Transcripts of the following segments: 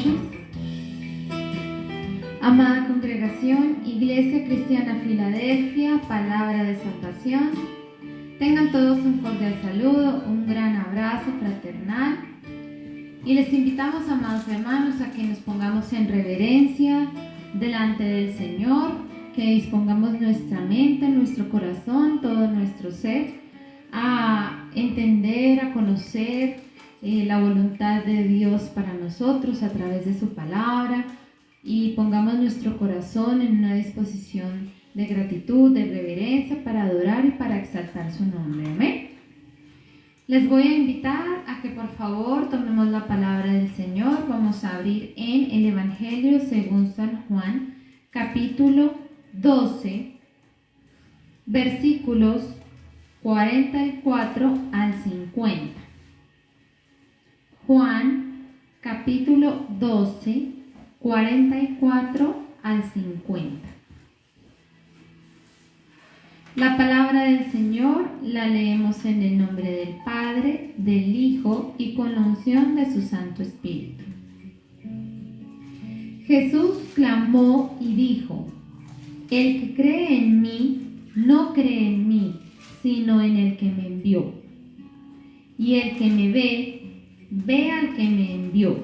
noches. Amada congregación, Iglesia Cristiana Filadelfia, palabra de salvación. Tengan todos un cordial saludo, un gran abrazo fraternal. Y les invitamos, amados hermanos, a que nos pongamos en reverencia delante del Señor, que dispongamos nuestra mente, nuestro corazón, todo nuestro ser, a entender, a conocer la voluntad de Dios para nosotros a través de su palabra, y pongamos nuestro corazón en una disposición de gratitud, de reverencia, para adorar y para exaltar su nombre. Amén. Les voy a invitar a que por favor tomemos la palabra del Señor. Vamos a abrir en el Evangelio según San Juan, capítulo 12, versículos 44 al 50. Juan, capítulo 12, 44 al 50. La palabra del Señor la leemos en el nombre del Padre, del Hijo y con la unción de su Santo Espíritu. Jesús clamó y dijo: el que cree en mí, no cree en mí, sino en el que me envió. Y el que me ve, ve al que me envió.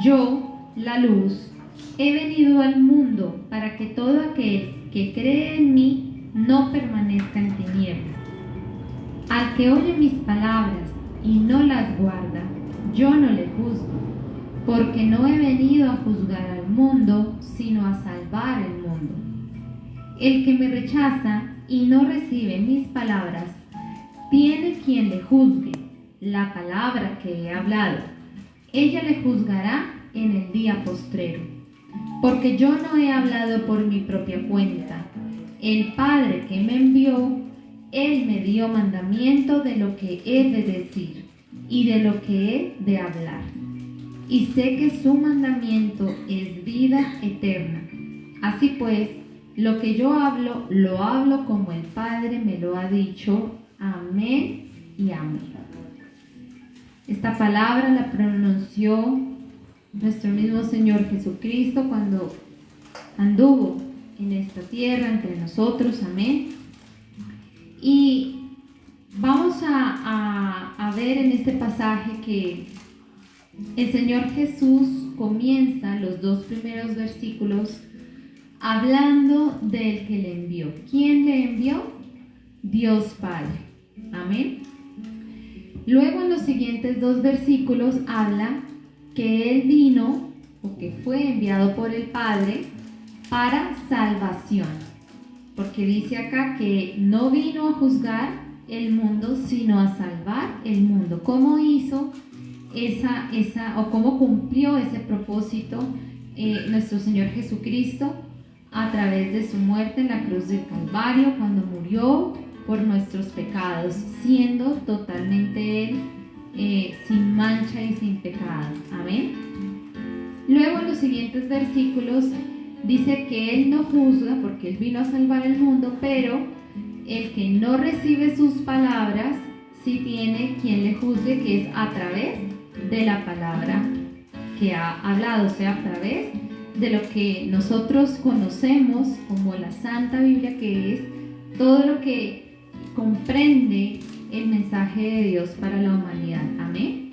Yo, la luz, he venido al mundo para que todo aquel que cree en mí no permanezca en tinieblas. Al que oye mis palabras y no las guarda, yo no le juzgo, porque no he venido a juzgar al mundo, sino a salvar el mundo. El que me rechaza y no recibe mis palabras, tiene quien le juzgue la palabra que he hablado. Ella le juzgará en el día postrero, porque yo no he hablado por mi propia cuenta. El Padre que me envió, Él me dio mandamiento de lo que he de decir y de lo que he de hablar. Y sé que su mandamiento es vida eterna. Así pues, lo que yo hablo, lo hablo como el Padre me lo ha dicho. Amén y amén. Esta palabra la pronunció nuestro mismo Señor Jesucristo cuando anduvo en esta tierra entre nosotros. Amén. Y vamos a ver en este pasaje que el Señor Jesús comienza los dos primeros versículos hablando del que le envió. ¿Quién le envió? Dios Padre. Amén. Luego en los siguientes dos versículos habla que Él vino, o que fue enviado por el Padre, para salvación. Porque dice acá que no vino a juzgar el mundo, sino a salvar el mundo. ¿Cómo hizo o cómo cumplió ese propósito nuestro Señor Jesucristo? A través de su muerte en la cruz del Calvario, cuando murió por nuestros pecados, siendo totalmente Él sin mancha y sin pecado. Amén. Luego en los siguientes versículos dice que Él no juzga porque Él vino a salvar el mundo, pero el que no recibe sus palabras sí tiene quien le juzgue, que es a través de la palabra que ha hablado, o sea, a través de lo que nosotros conocemos como la Santa Biblia, que es todo lo que comprende el mensaje de Dios para la humanidad. Amén.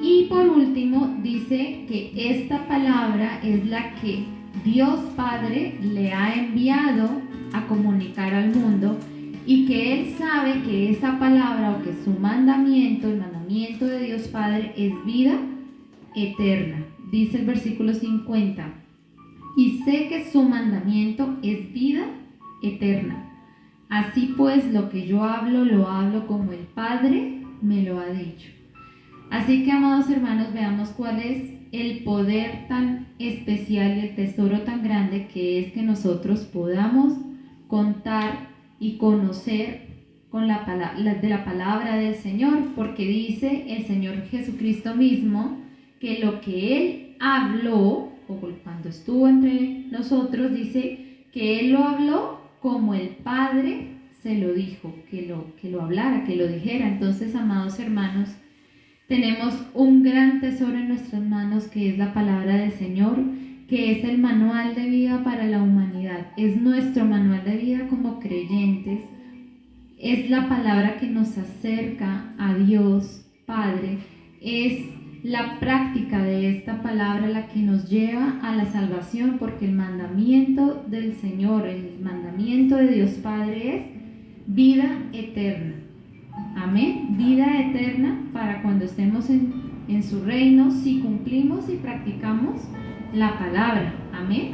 Y por último dice que esta palabra es la que Dios Padre le ha enviado a comunicar al mundo, y que Él sabe que esa palabra, o que su mandamiento, el mandamiento de Dios Padre, es vida eterna. Dice el versículo 50: y sé que su mandamiento es vida eterna. Así pues, lo que yo hablo, lo hablo como el Padre me lo ha dicho. Así que, amados hermanos, veamos cuál es el poder tan especial y el tesoro tan grande que es que nosotros podamos contar y conocer con de la palabra del Señor, porque dice el Señor Jesucristo mismo que lo que Él habló, o cuando estuvo entre nosotros, dice que Él lo habló como el Padre se lo dijo, que lo hablara, que lo dijera. Entonces, amados hermanos, Tenemos un gran tesoro en nuestras manos que es la palabra del Señor, que es el manual de vida para la humanidad. Es nuestro manual de vida como creyentes. Es la palabra que nos acerca a Dios Padre. Es la práctica de esta palabra la que nos lleva a la salvación, porque el mandamiento del Señor, el mandamiento de Dios Padre es vida eterna. Amén. Vida eterna para cuando estemos en su reino, si cumplimos y practicamos la palabra. Amén.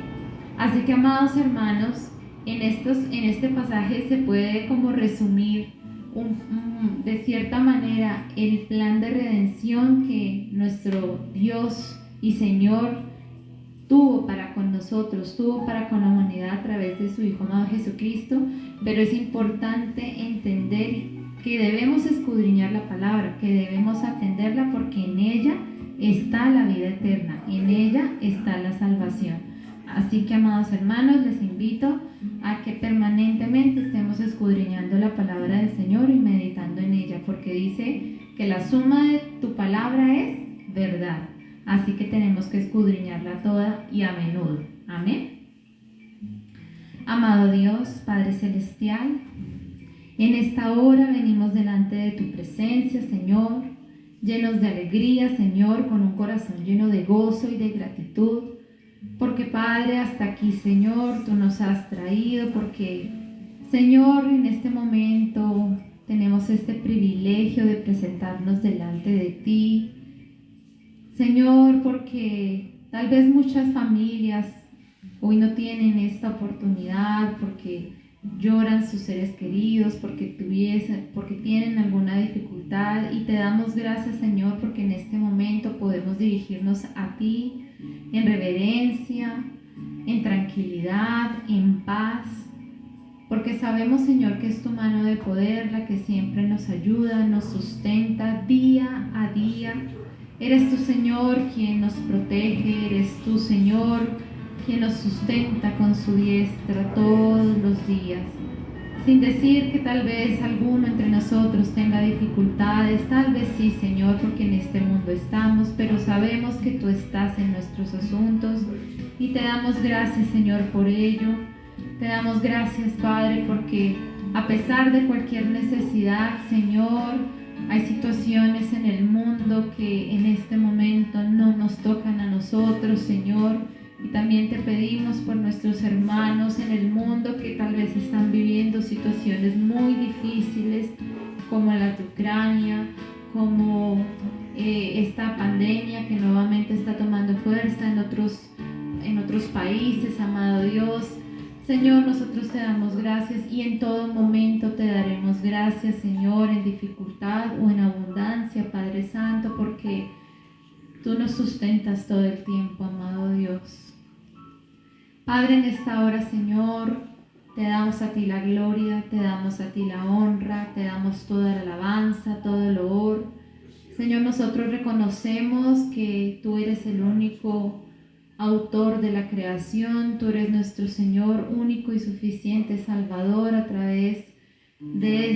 Así que, amados hermanos, en este pasaje se puede como resumir de cierta manera el plan de redención que nuestro Dios y Señor tuvo para con nosotros, tuvo para con la humanidad a través de su Hijo amado Jesucristo. Pero es importante entender que debemos escudriñar la palabra, que debemos atenderla, porque en ella está la vida eterna, en ella está la salvación. Así que, amados hermanos, les invito a que permanentemente estemos escudriñando la palabra del Señor y meditando en ella, porque dice que la suma de tu palabra es verdad. Así que tenemos que escudriñarla toda y a menudo. Amén. Amado Dios, Padre Celestial, en esta hora venimos delante de tu presencia, Señor, llenos de alegría, Señor, con un corazón lleno de gozo y de gratitud, porque, Padre, hasta aquí, Señor, tú nos has traído, porque, Señor, en este momento tenemos este privilegio de presentarnos delante de ti, Señor, porque tal vez muchas familias hoy no tienen esta oportunidad, porque lloran sus seres queridos, porque tienen alguna dificultad, y te damos gracias, Señor, porque en este momento podemos dirigirnos a ti en reverencia, en tranquilidad, en paz, porque sabemos, Señor, que es tu mano de poder la que siempre nos ayuda, nos sustenta día a día. Eres tú, Señor, quien nos protege, eres tú, Señor, quien nos sustenta con su diestra todos los días. Sin decir que tal vez alguno entre nosotros tenga dificultades, tal vez sí, Señor, porque en este mundo estamos, pero sabemos que tú estás en nuestros asuntos y te damos gracias, Señor, por ello. Te damos gracias, Padre, porque a pesar de cualquier necesidad, Señor, hay situaciones en el mundo que en este momento no nos tocan a nosotros, Señor. Y también te pedimos por nuestros hermanos en el mundo que tal vez están viviendo situaciones muy difíciles, como la de Ucrania, como esta pandemia que nuevamente está tomando fuerza en otros países, amado Dios. Señor, nosotros te damos gracias y en todo momento te daremos gracias, Señor, en dificultad o en abundancia, Padre Santo, porque tú nos sustentas todo el tiempo, amado Dios. Padre, en esta hora, Señor, te damos a ti la gloria, te damos a ti la honra, te damos toda la alabanza, todo el honor. Señor, nosotros reconocemos que tú eres el único autor de la creación, tú eres nuestro Señor único y suficiente Salvador a través de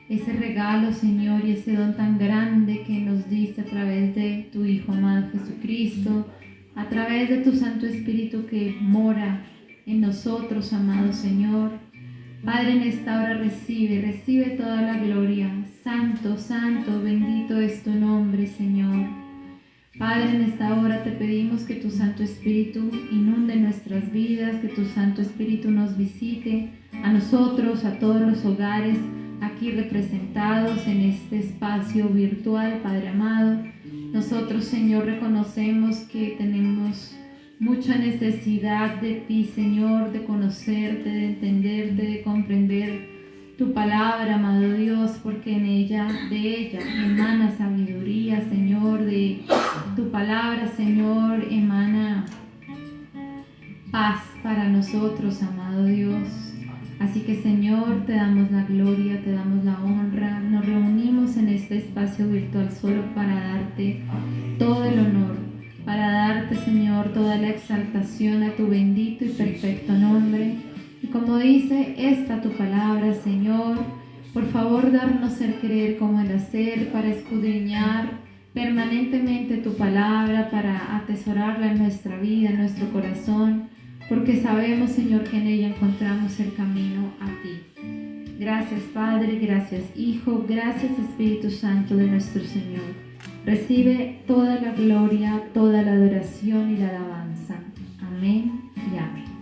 ese regalo, Señor, y ese don tan grande que nos diste a través de tu Hijo amado Jesucristo, a través de tu Santo Espíritu que mora en nosotros, amado Señor. Padre, en esta hora recibe toda la gloria. Santo, santo, bendito es tu nombre, Señor. Padre, en esta hora te pedimos que tu Santo Espíritu inunde nuestras vidas, que tu Santo Espíritu nos visite a nosotros, a todos los hogares aquí representados en este espacio virtual, Padre amado. Nosotros, Señor, reconocemos que tenemos mucha necesidad de ti, Señor, de conocerte, de entenderte, de comprender tu palabra, amado Dios, porque de ella emana sabiduría, Señor, de tu palabra, Señor, emana paz para nosotros, amado Dios. Así que, Señor, te damos la gloria, te damos la honra. Nos reunimos en este espacio virtual solo para darte todo el honor, para darte, Señor, toda la exaltación a tu bendito y perfecto nombre. Y como dice esta tu palabra, Señor, Por favor, darnos el creer como el hacer para escudriñar permanentemente tu palabra, para atesorarla en nuestra vida, en nuestro corazón, porque sabemos, Señor, que en ella encontramos el camino a ti. Gracias, Padre, gracias, Hijo, gracias, Espíritu Santo de nuestro Señor. Recibe toda la gloria, toda la adoración y la alabanza. Amén y amén.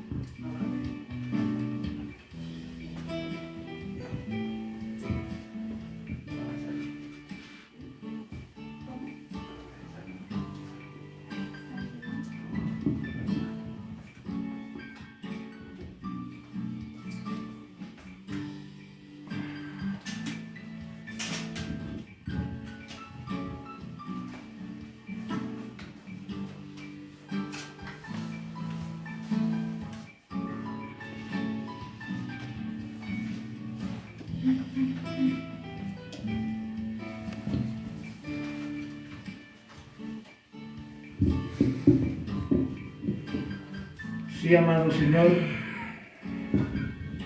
Sí, amado Señor,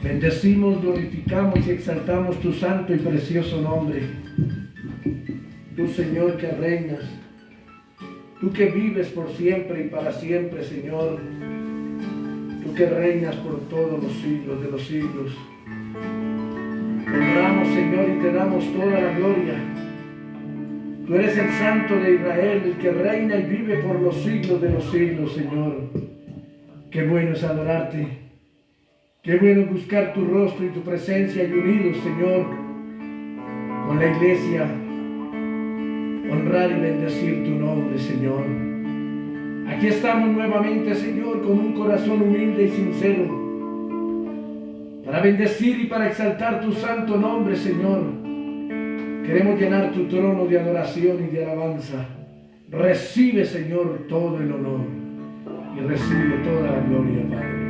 bendecimos, glorificamos y exaltamos tu santo y precioso nombre. Tú, Señor, que reinas, tú que vives por siempre y para siempre, Señor, tú que reinas por todos los siglos de los siglos. Te honramos, Señor, y te damos toda la gloria. Tú eres el Santo de Israel, el que reina y vive por los siglos de los siglos, Señor. Qué bueno es adorarte. Qué bueno es buscar tu rostro y tu presencia y unidos, Señor, con la iglesia, honrar y bendecir tu nombre, Señor. Aquí estamos nuevamente, Señor, con un corazón humilde y sincero, para bendecir y para exaltar tu santo nombre, Señor. Queremos llenar tu trono de adoración y de alabanza. Recibe, Señor, todo el honor y recibe toda la gloria, Padre.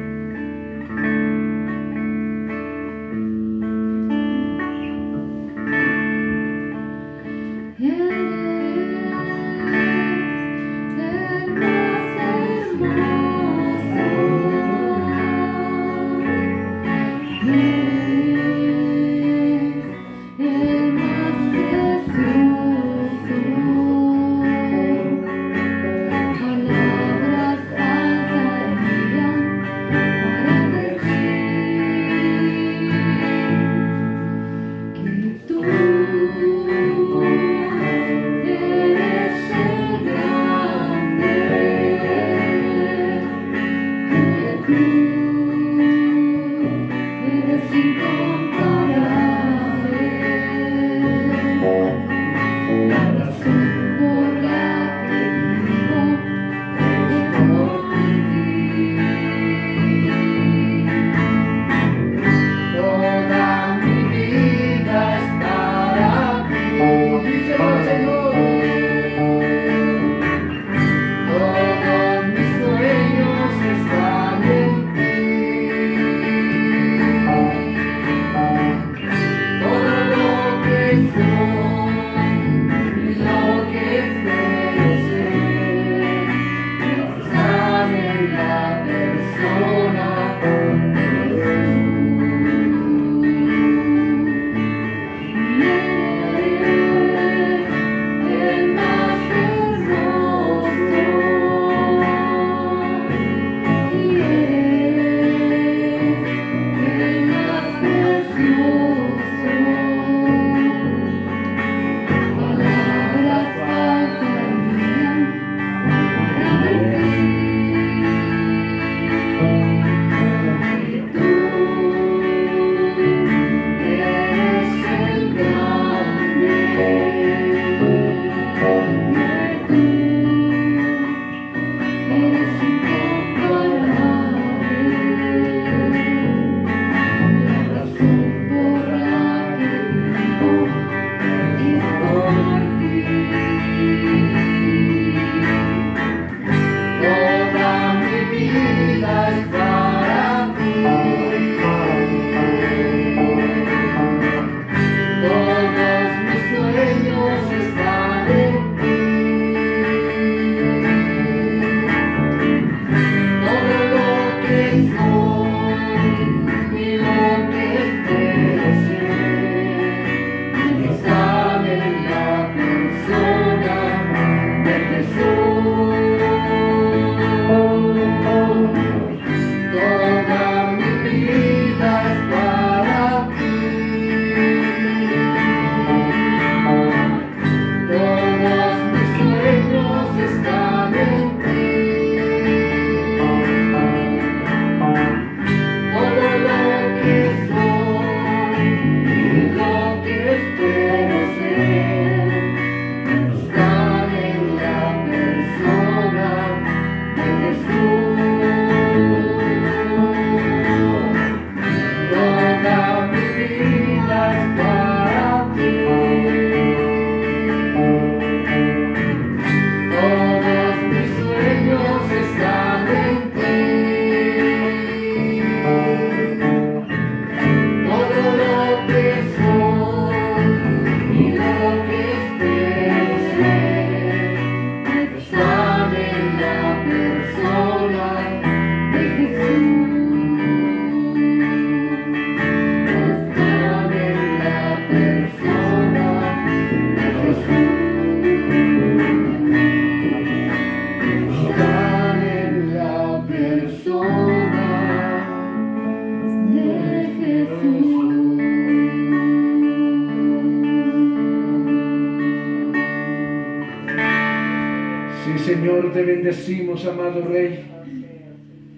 Señor, te bendecimos, amado Rey.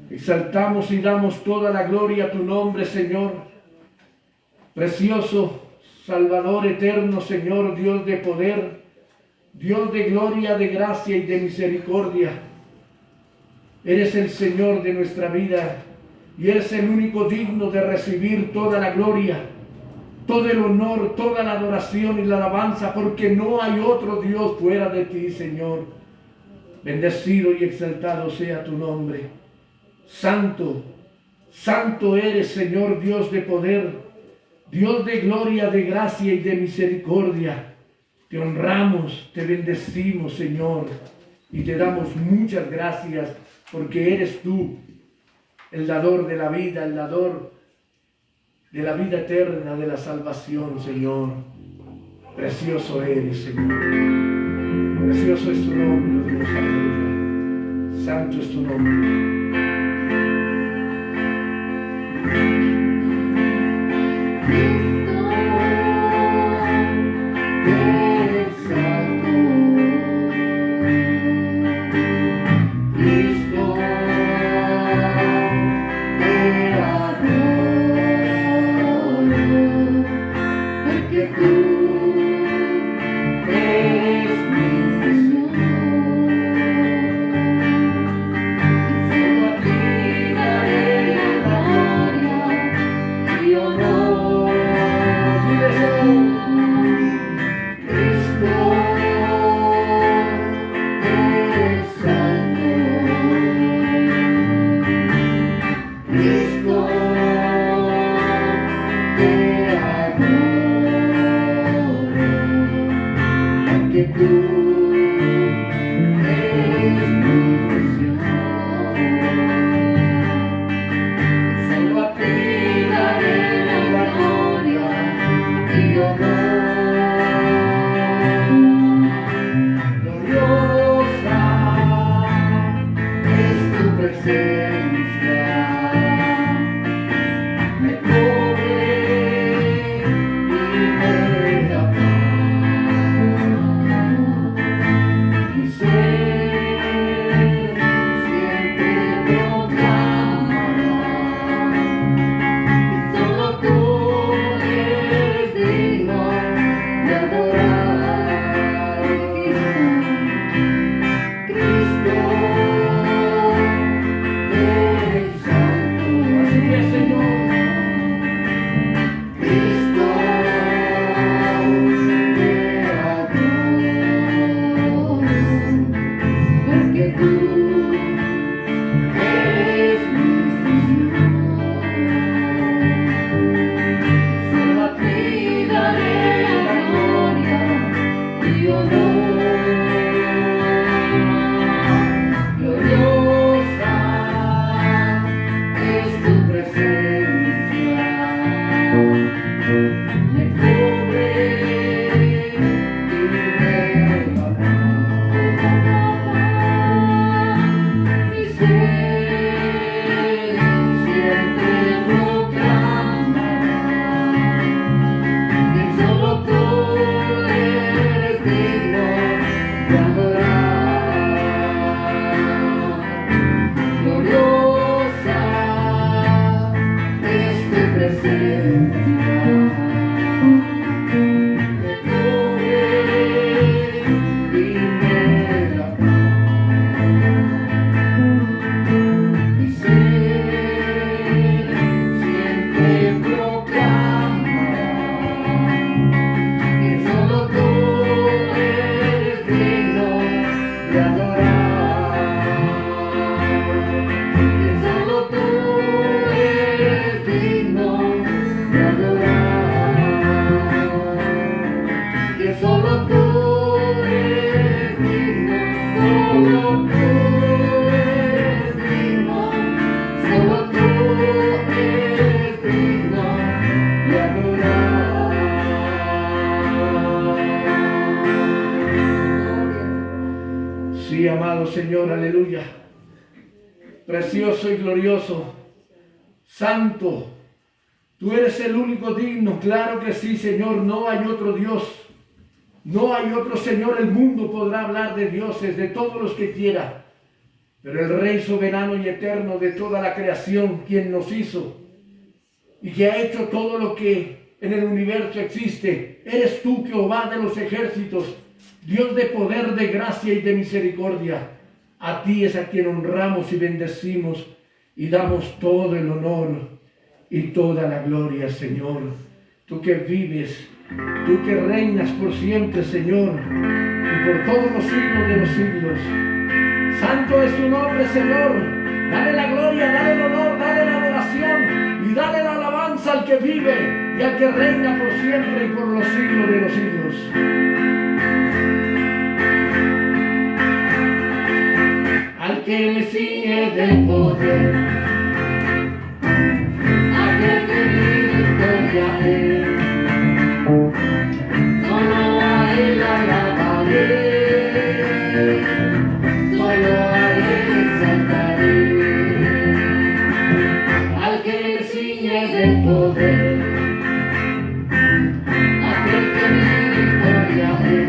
Exaltamos y damos toda la gloria a tu nombre, Señor. Precioso Salvador eterno, Señor, Dios de poder, Dios de gloria, de gracia y de misericordia. Eres el Señor de nuestra vida y eres el único digno de recibir toda la gloria, todo el honor, toda la adoración y la alabanza, porque no hay otro Dios fuera de ti, Señor. Bendecido y exaltado sea tu nombre. Santo, santo eres, Señor, Dios de poder, Dios de gloria, de gracia y de misericordia. Te honramos, te bendecimos, Señor, y te damos muchas gracias, porque eres tú, el dador de la vida, el dador de la vida eterna, de la salvación, Señor. Precioso eres, Señor. Precioso es tu nombre, Dios, aleluya. Santo es tu nombre. Sí, amado Señor, aleluya. Precioso y glorioso, santo, tú eres el único digno. Claro que sí, Señor, no hay otro Dios. No hay otro Señor. El mundo podrá hablar de dioses, de todos los que quiera. Pero el Rey soberano y eterno de toda la creación, quien nos hizo y que ha hecho todo lo que en el universo existe, eres tú, Jehová de los ejércitos, Dios de poder, de gracia y de misericordia. A ti es a quien honramos y bendecimos y damos todo el honor y toda la gloria, Señor. Tú que vives, tú que reinas por siempre, Señor, y por todos los siglos de los siglos. Santo es tu nombre, Señor. Dale la gloria, dale el honor, dale la adoración y dale la alabanza al que vive y al que reina por siempre y por los siglos de los siglos. Al que me ciñe del poder, aquel que mi victoria es, solo a él alabaré. Del poder, aquel que mi victoria es,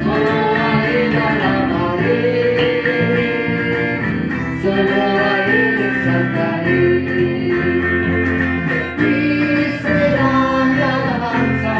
solo a él alabaré, solo a él exaltaré. De ti será mi alabanza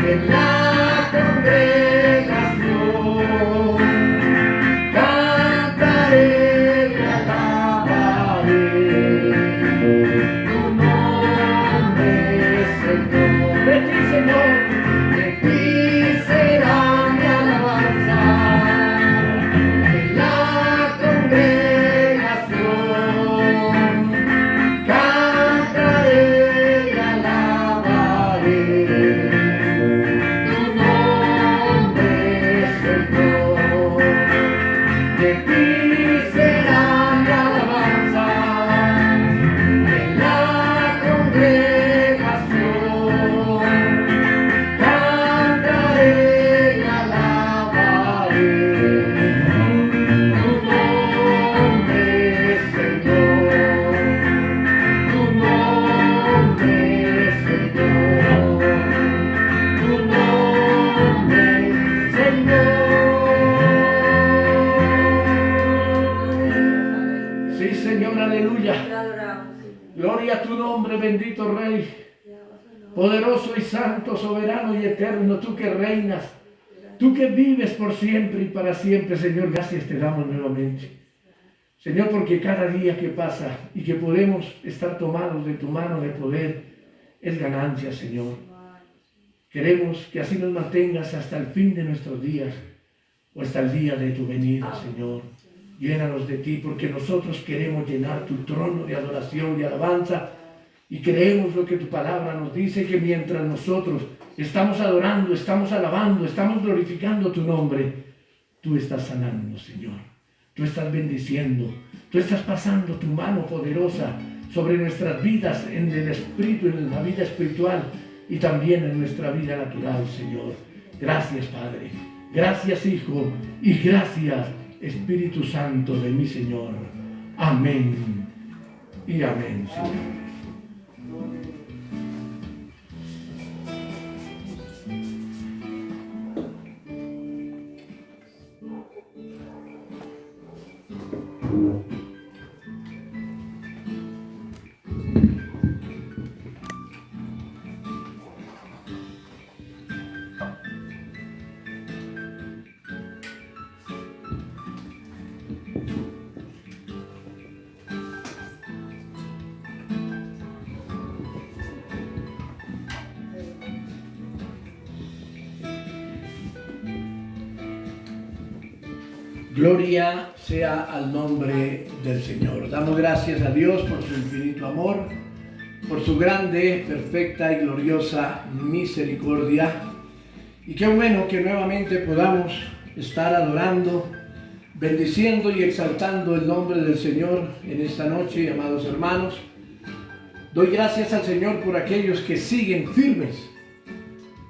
en la congregación. Bendito Rey, poderoso y santo, soberano y eterno, tú que reinas, tú que vives por siempre y para siempre, Señor, gracias te damos nuevamente. Señor, porque cada día que pasa y que podemos estar tomados de tu mano de poder, es ganancia, Señor. Queremos que así nos mantengas hasta el fin de nuestros días, o hasta el día de tu venida, Señor. Llénanos de ti, porque nosotros queremos llenar tu trono de adoración y alabanza. Y creemos lo que tu palabra nos dice, que mientras nosotros estamos adorando, estamos alabando, estamos glorificando tu nombre, tú estás sanando, Señor. Tú estás bendiciendo, tú estás pasando tu mano poderosa sobre nuestras vidas en el espíritu, en la vida espiritual y también en nuestra vida natural, Señor. Gracias, Padre. Gracias, Hijo. Y gracias, Espíritu Santo de mi Señor. Amén y amén, Señor. Gloria sea al nombre del Señor. Damos gracias a Dios por su infinito amor, por su grande, perfecta y gloriosa misericordia. Y qué bueno que nuevamente podamos estar adorando, bendiciendo y exaltando el nombre del Señor en esta noche, amados hermanos. Doy gracias al Señor por aquellos que siguen firmes,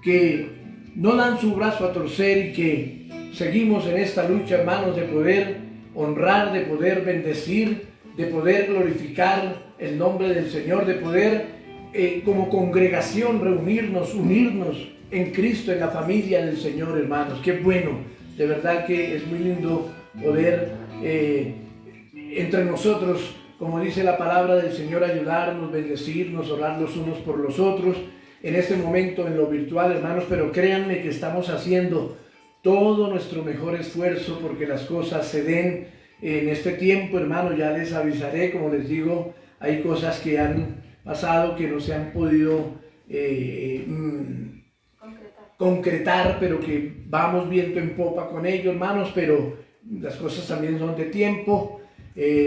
que no dan su brazo a torcer y que seguimos en esta lucha, hermanos, de poder honrar, de poder bendecir, de poder glorificar el nombre del Señor, de poder como congregación reunirnos, unirnos en Cristo, en la familia del Señor, hermanos. Qué bueno, de verdad que es muy lindo poder entre nosotros, como dice la palabra del Señor, ayudarnos, bendecirnos, orar los unos por los otros, en este momento en lo virtual, hermanos, pero créanme que estamos haciendo todo nuestro mejor esfuerzo porque las cosas se den en este tiempo, hermano. Ya les avisaré, como les digo, hay cosas que han pasado que no se han podido concretar, pero que vamos viento en popa con ello, hermanos, pero las cosas también son de tiempo.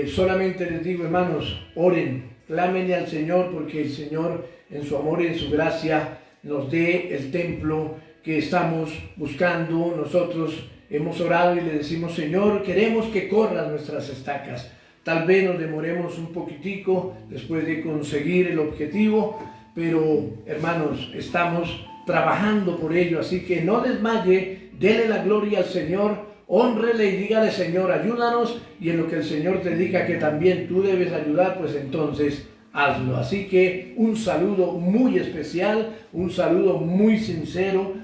Solamente les digo, hermanos, oren, clámenle al Señor, porque el Señor en su amor y en su gracia nos dé el templo que estamos buscando. Nosotros hemos orado y le decimos: Señor, queremos que corras nuestras estacas. Tal vez nos demoremos un poquitico después de conseguir el objetivo, pero hermanos, estamos trabajando por ello, así que no desmaye, dele la gloria al Señor, hónrele y dígale: Señor, ayúdanos, y en lo que el Señor te diga que también tú debes ayudar, pues entonces hazlo. Así que un saludo muy especial, un saludo muy sincero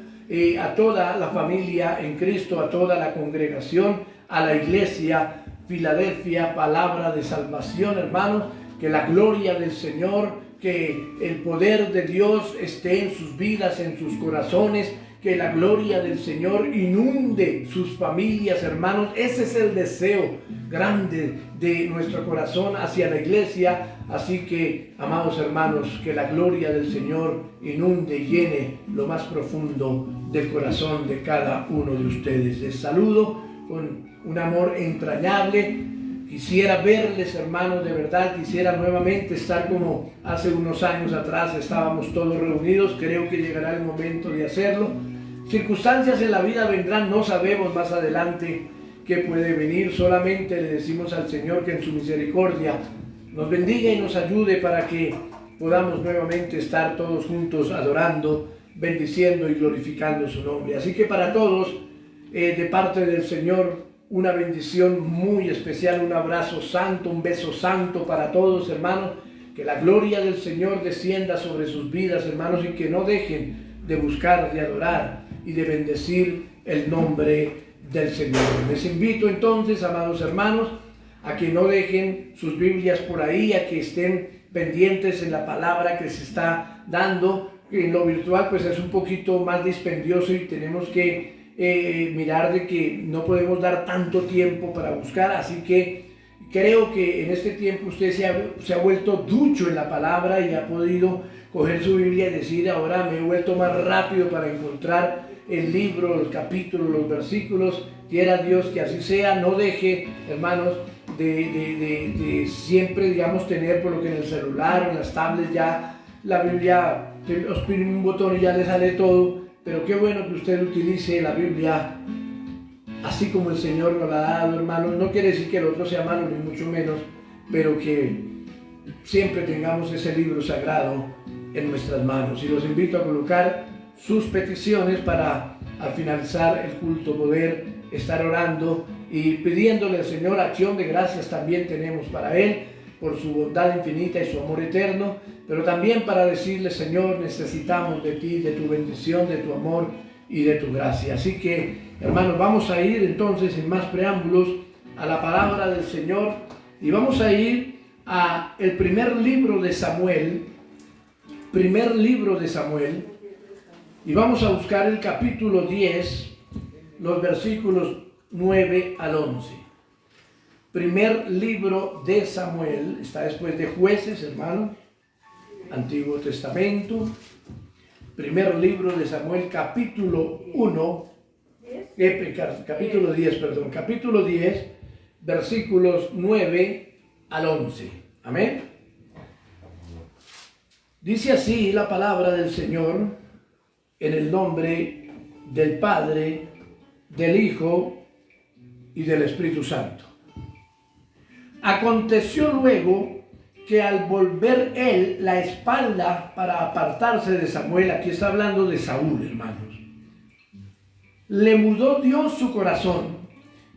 a toda la familia en Cristo, a toda la congregación, a la iglesia Filadelfia, palabra de salvación, hermanos. Que la gloria del Señor, que el poder de Dios esté en sus vidas, en sus corazones, que la gloria del Señor inunde sus familias, hermanos. Ese es el deseo grande de nuestro corazón hacia la iglesia. Así que, amados hermanos, que la gloria del Señor inunde y llene lo más profundo del corazón de cada uno de ustedes. Les saludo con un amor entrañable. Quisiera verles, hermanos, de verdad, quisiera nuevamente estar como hace unos años atrás estábamos todos reunidos. Creo que llegará el momento de hacerlo. Circunstancias en la vida vendrán, no sabemos más adelante qué puede venir. Solamente le decimos al Señor que en su misericordia nos bendiga y nos ayude para que podamos nuevamente estar todos juntos adorando, bendiciendo y glorificando su nombre. Así que para todos, de parte del Señor, una bendición muy especial, un abrazo santo, un beso santo para todos, hermanos. Que la gloria del Señor descienda sobre sus vidas, hermanos, y que no dejen de buscar, de adorar y de bendecir el nombre del Señor. Les invito entonces, amados hermanos, a que no dejen sus Biblias por ahí, a que estén pendientes en la palabra que se está dando. En lo virtual pues es un poquito más dispendioso y tenemos que mirar de que no podemos dar tanto tiempo para buscar, así que creo que en este tiempo usted se ha vuelto ducho en la palabra y ha podido coger su Biblia y decir: ahora me he vuelto más rápido para encontrar el libro, los capítulos, los versículos. Quiera Dios que así sea. No deje, hermanos, de siempre, digamos, tener por lo que en el celular o en las tablets ya la Biblia, os pide un botón y ya le sale todo. Pero qué bueno que usted utilice la Biblia así como el Señor nos la ha dado, hermanos. No quiere decir que el otro sea malo, ni mucho menos, pero que siempre tengamos ese libro sagrado en nuestras manos. Y los invito a colocar sus peticiones para, al finalizar el culto, poder estar orando y pidiéndole al Señor acción de gracias. También tenemos para Él, por su bondad infinita y su amor eterno, pero también para decirle: Señor, necesitamos de ti, de tu bendición, de tu amor y de tu gracia. Así que, hermanos, vamos a ir entonces, sin más preámbulos, a la palabra del Señor y vamos a ir a el primer libro de Samuel, y vamos a buscar el capítulo 10, los versículos 9 al 11. Primer libro de Samuel, está después de Jueces, hermano, Antiguo Testamento. Primer libro de Samuel, capítulo 10, versículos 9 al 11. Amén. Dice así la palabra del Señor, en el nombre del Padre, del Hijo y del Espíritu Santo. Aconteció luego que al volver él la espalda para apartarse de Samuel, aquí está hablando de Saúl, hermanos, le mudó Dios su corazón,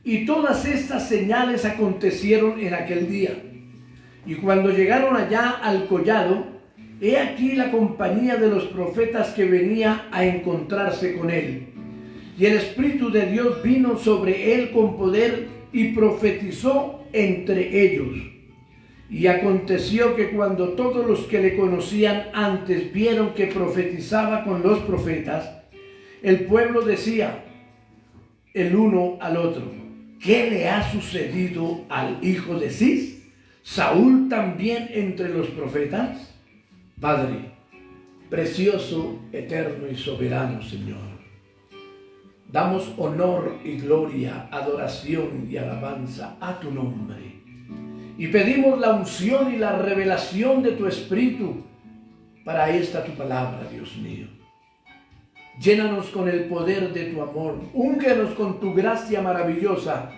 y todas estas señales acontecieron en aquel día. Y cuando llegaron allá al collado, he aquí la compañía de los profetas que venía a encontrarse con él. Y el Espíritu de Dios vino sobre él con poder y profetizó entre ellos. Y aconteció que cuando todos los que le conocían antes vieron que profetizaba con los profetas, el pueblo decía el uno al otro: ¿qué le ha sucedido al hijo de Cis? ¿Saúl también entre los profetas? Padre, precioso, eterno y soberano Señor, damos honor y gloria, adoración y alabanza a tu nombre. Y pedimos la unción y la revelación de tu Espíritu para esta tu palabra, Dios mío. Llénanos con el poder de tu amor, úngenos con tu gracia maravillosa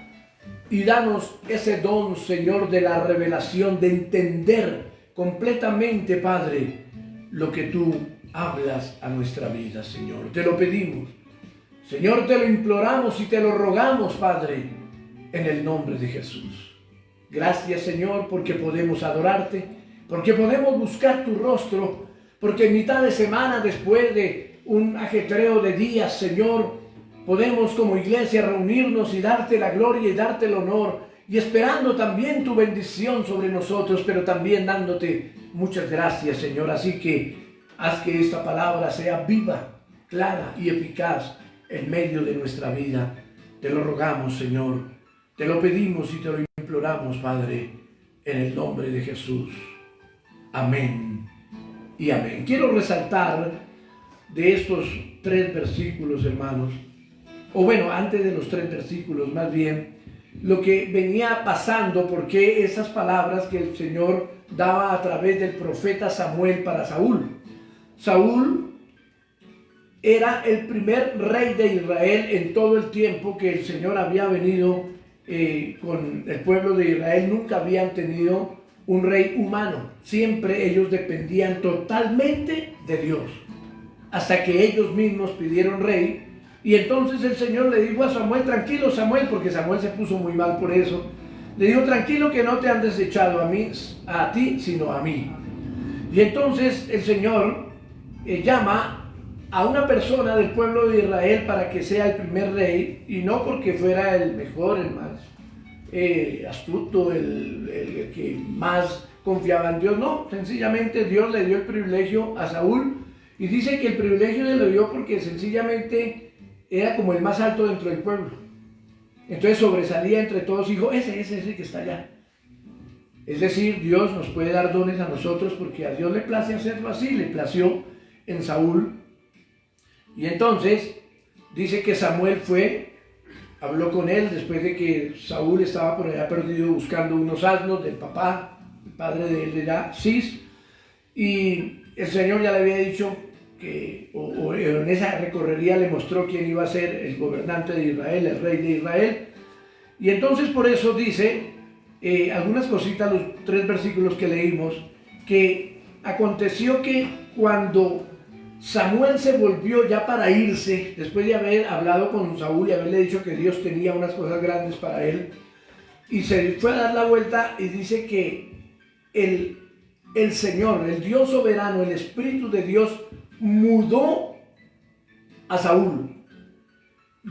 y danos ese don, Señor, de la revelación, de entender completamente, Padre, lo que tú hablas a nuestra vida, Señor. Te lo pedimos, Señor, te lo imploramos y te lo rogamos, Padre, en el nombre de Jesús. Gracias, Señor, porque podemos adorarte, porque podemos buscar tu rostro, porque en mitad de semana, después de un ajetreo de días, Señor, podemos como iglesia reunirnos y darte la gloria y darte el honor, y esperando también tu bendición sobre nosotros, pero también dándote muchas gracias, Señor. Así que haz que esta palabra sea viva, clara y eficaz en medio de nuestra vida. Te lo rogamos, Señor. Te lo pedimos y te lo imploramos, Padre, en el nombre de Jesús. Amén y amén. Quiero resaltar de estos 3 versículos, hermanos, o bueno, antes de los 3 versículos, más bien, lo que venía pasando, porque esas palabras que el Señor daba a través del profeta Samuel para Saúl. Saúl era el primer rey de Israel en todo el tiempo que el Señor había venido con el pueblo de Israel. Nunca habían tenido un rey humano. Siempre ellos dependían totalmente de Dios. Hasta que ellos mismos pidieron rey. Y entonces el Señor le dijo a Samuel: tranquilo, Samuel, porque Samuel se puso muy mal por eso. Le dijo: tranquilo, que no te han desechado a ti, sino a mí. Y entonces el Señor llama a una persona del pueblo de Israel para que sea el primer rey, y no porque fuera el mejor, el más astuto, el que más confiaba en Dios. No, sencillamente Dios le dio el privilegio a Saúl, y dice que el privilegio se lo dio porque sencillamente era como el más alto dentro del pueblo. Entonces sobresalía entre todos, dijo: ese que está allá. Es decir, Dios nos puede dar dones a nosotros porque a Dios le place hacerlo así. Le plació en Saúl. Y entonces dice que Samuel habló con él después de que Saúl estaba por allá perdido buscando unos asnos del papá, el padre de él era Cis, y el Señor ya le había dicho que, o en esa recorrería le mostró quién iba a ser el gobernante de Israel, el rey de Israel. Y entonces por eso dice algunas cositas, los 3 versículos que leímos, que aconteció que cuando Samuel se volvió ya para irse, después de haber hablado con Saúl y haberle dicho que Dios tenía unas cosas grandes para él, y se fue a dar la vuelta, y dice que el Señor, el Dios soberano, el Espíritu de Dios mudó a Saúl.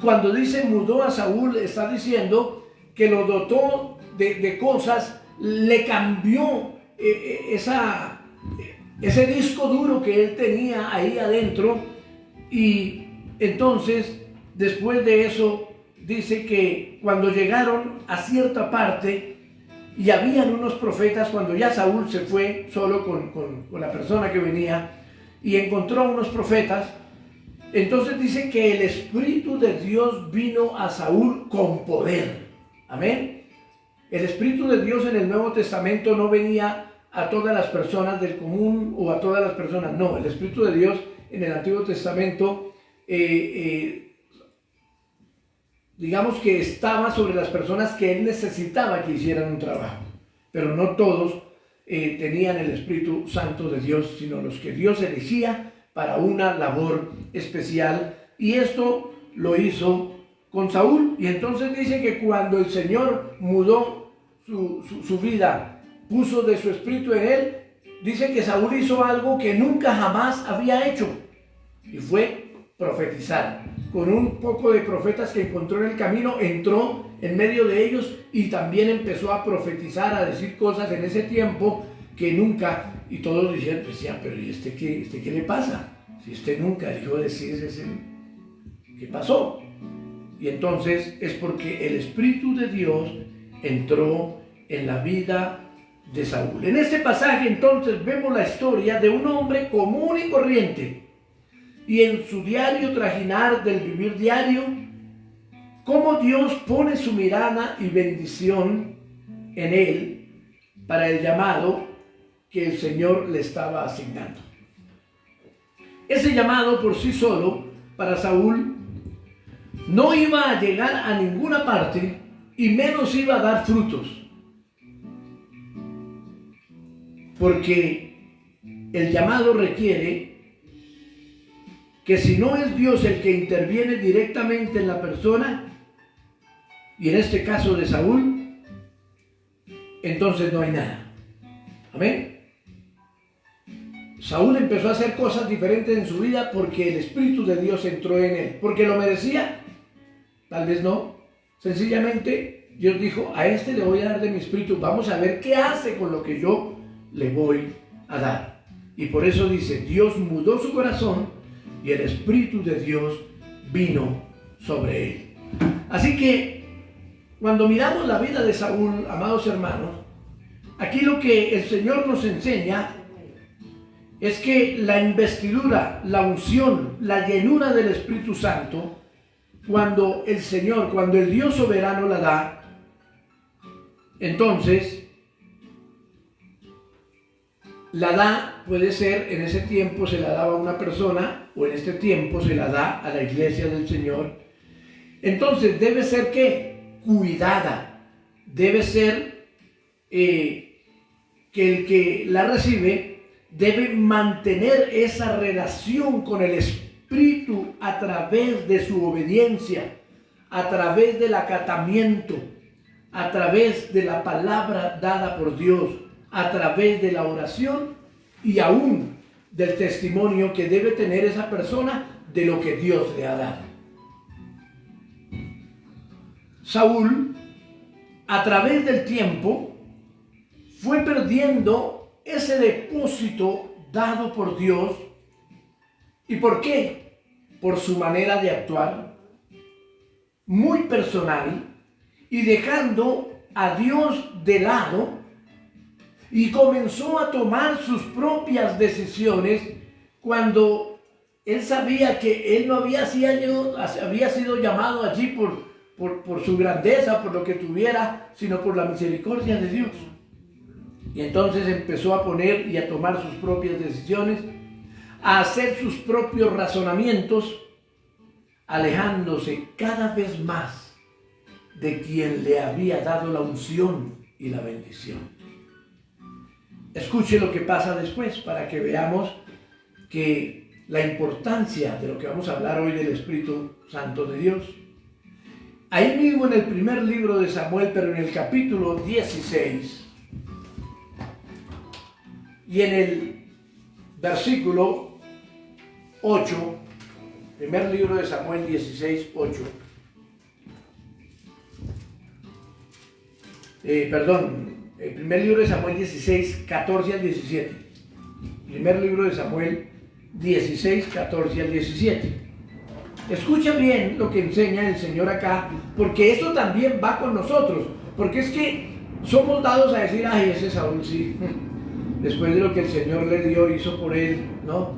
Cuando dice mudó a Saúl, está diciendo que lo dotó de cosas, le cambió ese disco duro que él tenía ahí adentro. Y entonces, después de eso, dice que cuando llegaron a cierta parte y habían unos profetas, cuando ya Saúl se fue solo con la persona que venía y encontró unos profetas, entonces dice que el Espíritu de Dios vino a Saúl con poder. Amén. El Espíritu de Dios en el Nuevo Testamento no venía a todas las personas del común o a todas las personas. No, el Espíritu de Dios en el Antiguo Testamento digamos que estaba sobre las personas que él necesitaba que hicieran un trabajo, pero no todos tenían el Espíritu Santo de Dios, sino los que Dios elegía para una labor especial. Y esto lo hizo con Saúl. Y entonces dice que cuando el Señor mudó su vida, puso de su espíritu en él, dice que Saúl hizo algo que nunca jamás había hecho, y fue profetizar. Con un poco de profetas que encontró en el camino, entró en medio de ellos y también empezó a profetizar, a decir cosas en ese tiempo que nunca, y todos decían, pero ¿y este qué le pasa? Si nunca dejó de decir ¿qué pasó? Y entonces es porque el Espíritu de Dios entró en la vida de Saúl. En este pasaje entonces vemos la historia de un hombre común y corriente, y en su diario trajinar del vivir diario, cómo Dios pone su mirada y bendición en él para el llamado que el Señor le estaba asignando. Ese llamado por sí solo para Saúl no iba a llegar a ninguna parte, y menos iba a dar frutos, porque el llamado requiere que si no es Dios el que interviene directamente en la persona, y en este caso de Saúl, entonces no hay nada. Amén. Saúl empezó a hacer cosas diferentes en su vida porque el Espíritu de Dios entró en él. ¿Porque lo merecía? Tal vez no. Sencillamente Dios dijo, a este le voy a dar de mi Espíritu, vamos a ver qué hace con lo que yo le voy a dar. Y por eso dice, Dios mudó su corazón y el Espíritu de Dios vino sobre él. Así que cuando miramos la vida de Saúl, amados hermanos, aquí lo que el Señor nos enseña es que la investidura, la unción, la llenura del Espíritu Santo, cuando el Señor, cuando el Dios soberano la da, entonces la da, puede ser, en ese tiempo se la daba a una persona, o en este tiempo se la da a la iglesia del Señor. Entonces debe ser ¿qué? Cuidada. Debe ser que el que la recibe debe mantener esa relación con el Espíritu a través de su obediencia, a través del acatamiento, a través de la palabra dada por Dios, a través de la oración y aún del testimonio que debe tener esa persona de lo que Dios le ha dado. Saúl, a través del tiempo, fue perdiendo ese depósito dado por Dios. ¿Y por qué? Por su manera de actuar, muy personal, y dejando a Dios de lado, y comenzó a tomar sus propias decisiones cuando él sabía que él no había sido llamado allí por su grandeza, por lo que tuviera, sino por la misericordia de Dios. Y entonces empezó a poner y a tomar sus propias decisiones, a hacer sus propios razonamientos, alejándose cada vez más de quien le había dado la unción y la bendición. Escuche lo que pasa después para que veamos que la importancia de lo que vamos a hablar hoy del Espíritu Santo de Dios. Ahí mismo en el primer libro de Samuel, pero en el capítulo 16, y en el versículo 8, primer libro de Samuel 16, 8. El primer libro de Samuel 16, 14 al 17. Primer libro de Samuel 16, 14 al 17. Escucha bien lo que enseña el Señor acá, porque eso también va con nosotros, porque es que somos dados a decir, ay, ese Saúl sí, después de lo que el Señor le dio, hizo por él, ¿no?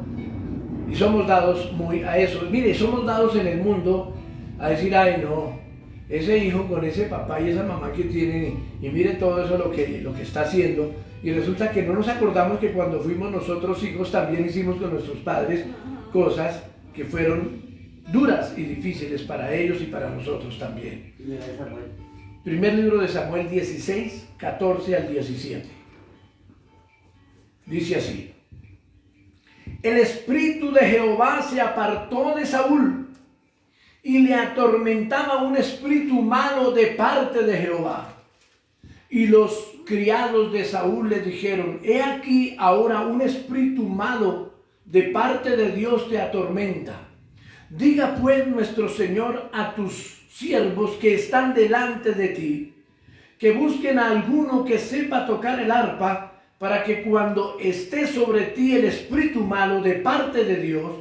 Y somos dados muy a eso. Mire, somos dados en el mundo a decir, ay, no, ese hijo con ese papá y esa mamá que tiene, y mire todo eso lo que está haciendo, y resulta que no nos acordamos que cuando fuimos nosotros hijos también hicimos con nuestros padres cosas que fueron duras y difíciles para ellos y para nosotros también. Primer libro de Samuel 16, 14 al 17. Dice así: el espíritu de Jehová se apartó de Saúl, y le atormentaba un espíritu malo de parte de Jehová. Y los criados de Saúl le dijeron: he aquí ahora un espíritu malo de parte de Dios te atormenta. Diga pues nuestro Señor a tus siervos que están delante de ti, que busquen a alguno que sepa tocar el arpa, para que cuando esté sobre ti el espíritu malo de parte de Dios,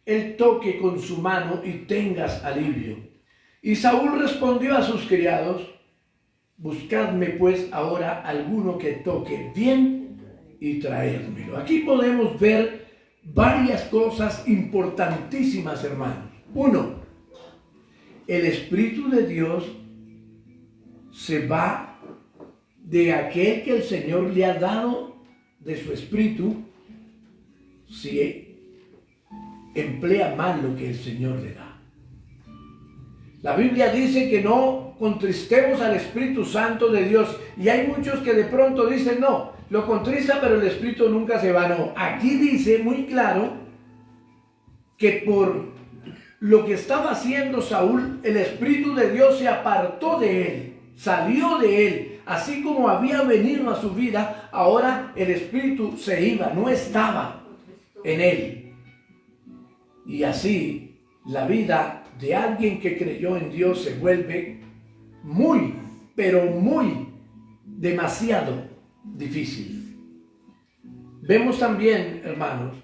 él toque con su mano y tengas alivio. Y Saúl respondió a sus criados: buscadme pues ahora alguno que toque bien y traédmelo. Aquí podemos ver varias cosas importantísimas, hermanos. Uno, el Espíritu de Dios se va de aquel que el Señor le ha dado de su Espíritu si emplea mal lo que el Señor le da. La Biblia dice que no contristemos al Espíritu Santo de Dios, y hay muchos que de pronto dicen, no, lo contrista pero el Espíritu nunca se va. No, aquí dice muy claro que por lo que estaba haciendo Saúl, el Espíritu de Dios se apartó de él, salió de él, así como había venido a su vida, ahora el Espíritu se iba, no estaba en él. Y así la vida de alguien que creyó en Dios se vuelve muy, pero muy, demasiado difícil. Vemos también, hermanos,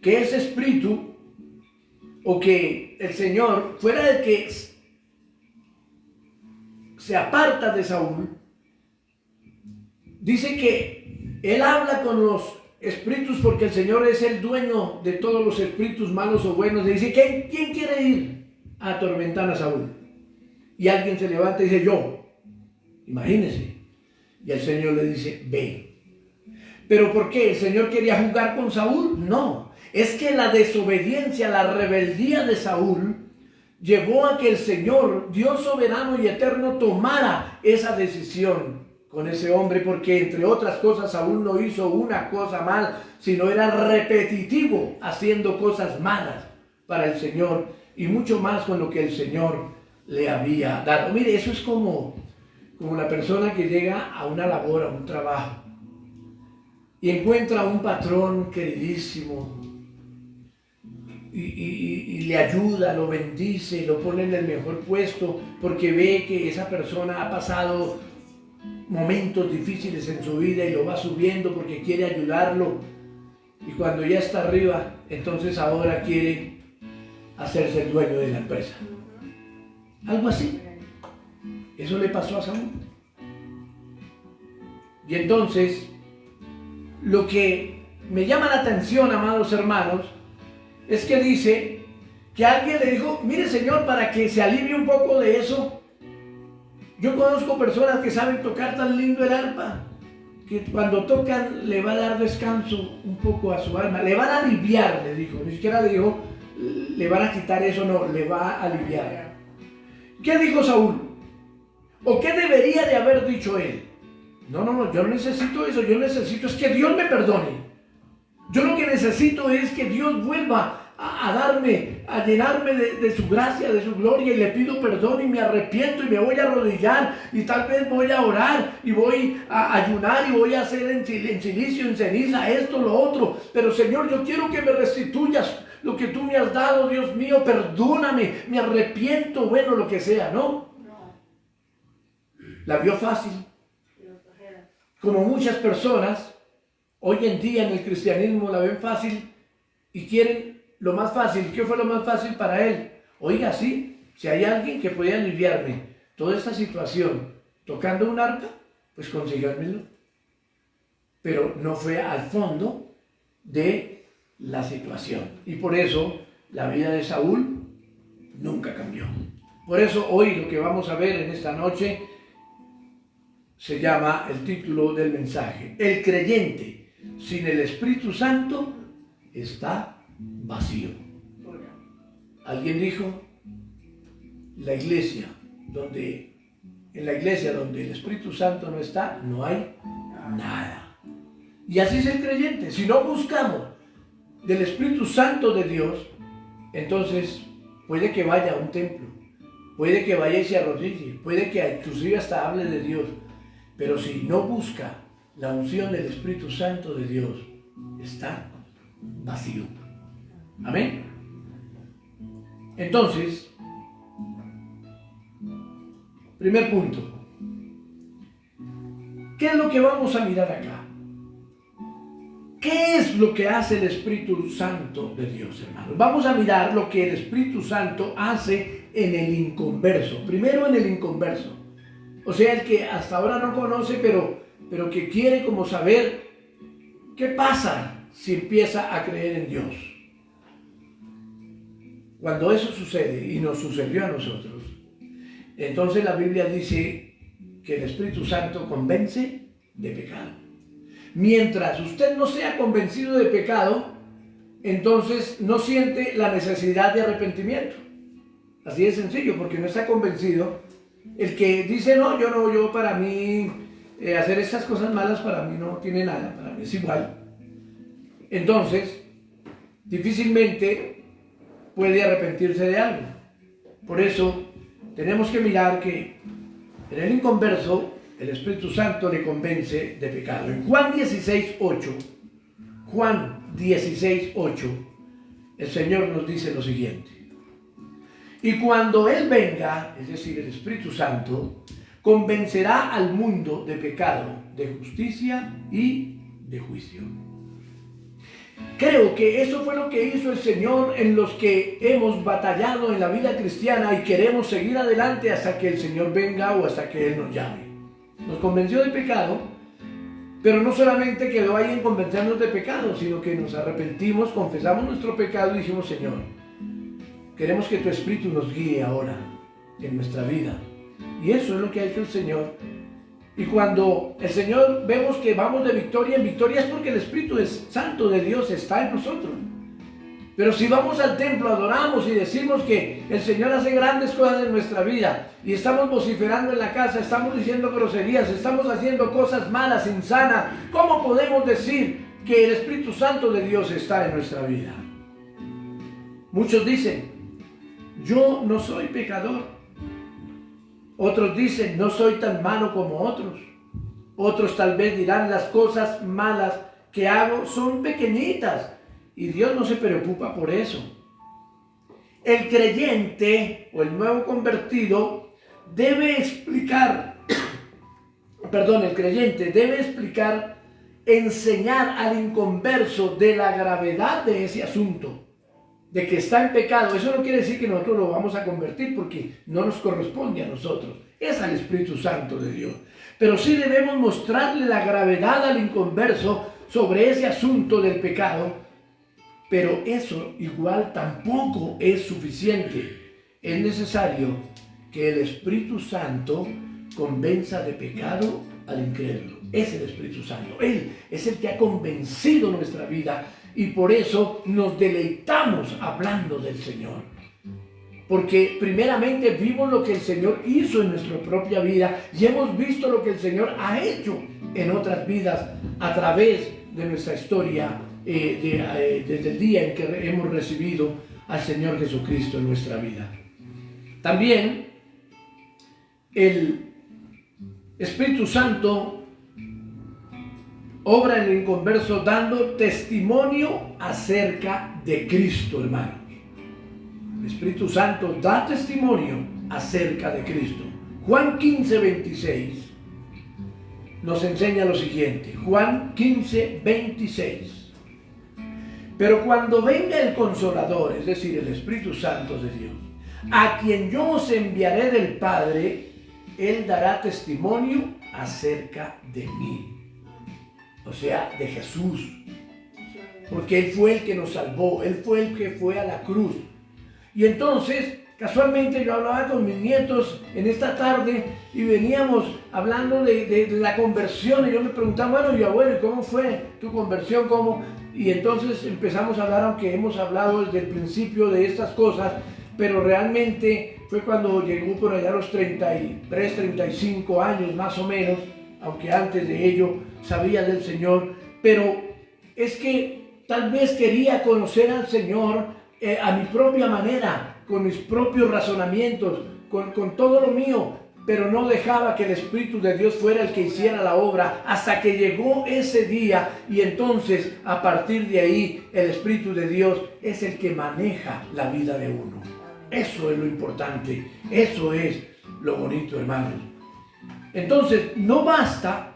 que ese espíritu, o que el Señor, fuera de que se aparta de Saúl, dice que él habla con los espíritus, porque el Señor es el dueño de todos los espíritus malos o buenos. Le dice, ¿quién quiere ir a atormentar a Saúl? Y alguien se levanta y dice, yo. Imagínense. Y el Señor le dice, ve. ¿Pero por qué? ¿El Señor quería jugar con Saúl? No. Es que la desobediencia, la rebeldía de Saúl llevó a que el Señor, Dios soberano y eterno, tomara esa decisión con ese hombre, porque entre otras cosas Saúl no hizo una cosa mal, sino era repetitivo haciendo cosas malas para el Señor, y mucho más con lo que el Señor le había dado. Mire, eso es como la persona que llega a una labor, a un trabajo, y encuentra a un patrón queridísimo, y le ayuda, lo bendice, lo pone en el mejor puesto, porque ve que esa persona ha pasado momentos difíciles en su vida y lo va subiendo porque quiere ayudarlo, y cuando ya está arriba, entonces ahora quiere hacerse el dueño de la empresa. Algo así. Eso le pasó a Saúl. Y entonces, lo que me llama la atención, amados hermanos, es que dice que alguien le dijo, mire Señor, para que se alivie un poco de eso, yo conozco personas que saben tocar tan lindo el arpa, que cuando tocan le va a dar descanso un poco a su alma, le van a aliviar, le dijo, ni siquiera le dijo, le van a quitar eso, no, le va a aliviar. ¿Qué dijo Saúl? ¿O qué debería de haber dicho él? No, yo no necesito eso, yo necesito es que Dios me perdone. Yo lo que necesito es que Dios vuelva a darme, a llenarme de su gracia, de su gloria, y le pido perdón y me arrepiento y me voy a arrodillar y tal vez voy a orar y voy a ayunar y voy a hacer en silicio, en ceniza, esto, lo otro. Pero Señor, yo quiero que me restituyas lo que tú me has dado, Dios mío, perdóname, me arrepiento, bueno, lo que sea, ¿no? La vio fácil. Como muchas personas hoy en día en el cristianismo la ven fácil y quieren lo más fácil. ¿Qué fue lo más fácil para él? Oiga, sí, si hay alguien que puede aliviarme toda esta situación tocando un arpa, pues consíganmelo. Pero no fue al fondo de la situación. Y por eso la vida de Saúl nunca cambió. Por eso hoy lo que vamos a ver en esta noche se llama el título del mensaje: el creyente sin el Espíritu Santo está vacío. Alguien dijo, en la iglesia donde el Espíritu Santo no está, no hay nada. Y así es el creyente. Si no buscamos del Espíritu Santo de Dios, entonces puede que vaya a un templo, puede que vaya y se arrodille, puede que inclusive hasta hable de Dios, pero si no busca la unción del Espíritu Santo de Dios, está vacío. Amén. Entonces, primer punto, ¿qué es lo que vamos a mirar acá? ¿Qué es lo que hace el Espíritu Santo de Dios, hermanos? Vamos a mirar lo que el Espíritu Santo hace en el inconverso. Primero en el inconverso. O sea, el que hasta ahora no conoce, pero que quiere como saber qué pasa si empieza a creer en Dios. Cuando eso sucede, y nos sucedió a nosotros, entonces la Biblia dice que el Espíritu Santo convence de pecado. Mientras usted no sea convencido de pecado, entonces no siente la necesidad de arrepentimiento. Así de sencillo, porque no está convencido. El que dice, no, yo para mí, hacer estas cosas malas para mí no tiene nada, para mí es igual. Entonces, difícilmente puede arrepentirse de algo. Por eso, tenemos que mirar que en el inconverso, el Espíritu Santo le convence de pecado. En Juan 16:8, el Señor nos dice lo siguiente: y cuando Él venga, es decir, el Espíritu Santo, convencerá al mundo de pecado, de justicia y de juicio. Creo que eso fue lo que hizo el Señor en los que hemos batallado en la vida cristiana y queremos seguir adelante hasta que el Señor venga o hasta que Él nos llame. Nos convenció de pecado, pero no solamente quedó ahí en convencernos de pecado, sino que nos arrepentimos, confesamos nuestro pecado y dijimos, Señor, queremos que tu Espíritu nos guíe ahora en nuestra vida. Y eso es lo que ha hecho el Señor. Y cuando el Señor vemos que vamos de victoria en victoria es porque el Espíritu Santo de Dios está en nosotros. Pero si vamos al templo, adoramos y decimos que el Señor hace grandes cosas en nuestra vida y estamos vociferando en la casa, estamos diciendo groserías, estamos haciendo cosas malas, insanas, ¿cómo podemos decir que el Espíritu Santo de Dios está en nuestra vida? Muchos dicen, yo no soy pecador. Otros dicen, no soy tan malo como otros. Otros tal vez dirán, las cosas malas que hago son pequeñitas y Dios no se preocupa por eso. El creyente o el nuevo convertido debe explicar, el creyente debe explicar, enseñar al inconverso de la gravedad de ese asunto, de que está en pecado. Eso no quiere decir que nosotros lo vamos a convertir, porque no nos corresponde a nosotros, es al Espíritu Santo de Dios. Pero sí debemos mostrarle la gravedad al inconverso sobre ese asunto del pecado. Pero eso igual tampoco es suficiente. Es necesario que el Espíritu Santo convenza de pecado al incrédulo. Es el Espíritu Santo. Él es el que ha convencido nuestra vida. Y por eso nos deleitamos hablando del Señor. Porque primeramente vimos lo que el Señor hizo en nuestra propia vida y hemos visto lo que el Señor ha hecho en otras vidas a través de nuestra historia, desde el día en que hemos recibido al Señor Jesucristo en nuestra vida. También el Espíritu Santo obra en el inconverso dando testimonio acerca de Cristo, hermanos. El Espíritu Santo da testimonio acerca de Cristo. Juan 15, 26 nos enseña lo siguiente. Juan 15, 26. Pero cuando venga el Consolador, es decir, el Espíritu Santo de Dios, a quien yo os enviaré del Padre, Él dará testimonio acerca de mí. O sea, de Jesús. Porque Él fue el que nos salvó, Él fue el que fue a la cruz. Y entonces, casualmente yo hablaba con mis nietos en esta tarde y veníamos hablando de la conversión. Y yo me preguntaba, bueno, y abuelo, ¿cómo fue tu conversión? ¿Cómo? Y entonces empezamos a hablar, aunque hemos hablado desde el principio de estas cosas, pero realmente fue cuando llegó por allá a los 33, 35 años más o menos, aunque antes de ello sabía del Señor. Pero es que tal vez quería conocer al Señor a mi propia manera, con mis propios razonamientos, con todo lo mío, pero no dejaba que el Espíritu de Dios fuera el que hiciera la obra hasta que llegó ese día, y entonces a partir de ahí el Espíritu de Dios es el que maneja la vida de uno. Eso es lo importante, eso es lo bonito, hermanos. Entonces no basta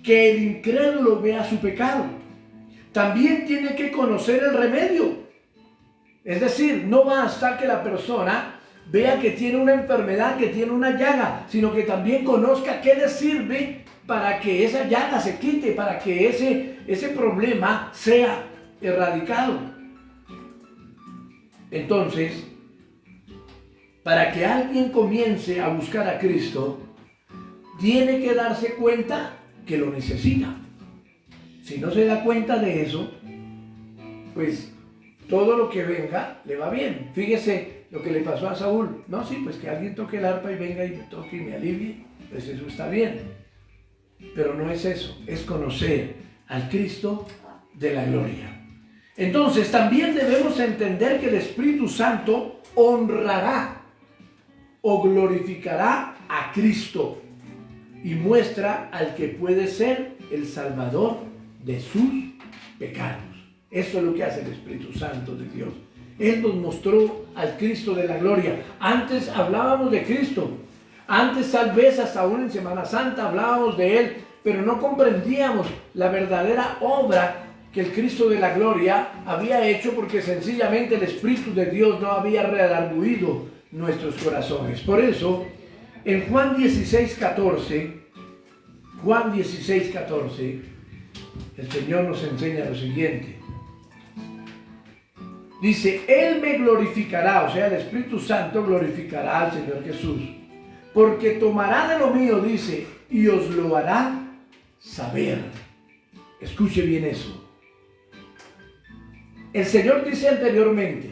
que el incrédulo vea su pecado, también tiene que conocer el remedio. Es decir, no basta que la persona vea que tiene una enfermedad, que tiene una llaga, sino que también conozca qué le sirve para que esa llaga se quite, para que ese problema sea erradicado. Entonces, para que alguien comience a buscar a Cristo, tiene que darse cuenta que lo necesita. Si no se da cuenta de eso, pues todo lo que venga le va bien. Fíjese lo que le pasó a Saúl. No, sí, pues que alguien toque el arpa y venga y me toque y me alivie, pues eso está bien. Pero no es eso, es conocer al Cristo de la gloria. Entonces también debemos entender que el Espíritu Santo honrará o glorificará a Cristo y muestra al que puede ser el Salvador de sus pecados. Eso es lo que hace el Espíritu Santo de Dios. Él nos mostró al Cristo de la gloria. Antes hablábamos de Cristo. Antes tal vez hasta aún en Semana Santa hablábamos de Él, pero no comprendíamos la verdadera obra que el Cristo de la gloria había hecho, porque sencillamente el Espíritu de Dios no había redarguido nuestros corazones. Por eso, en Juan 16:14, el Señor nos enseña lo siguiente. Dice, Él me glorificará, o sea, el Espíritu Santo glorificará al Señor Jesús, porque tomará de lo mío, dice, y os lo hará saber. Escuche bien eso. El Señor dice anteriormente,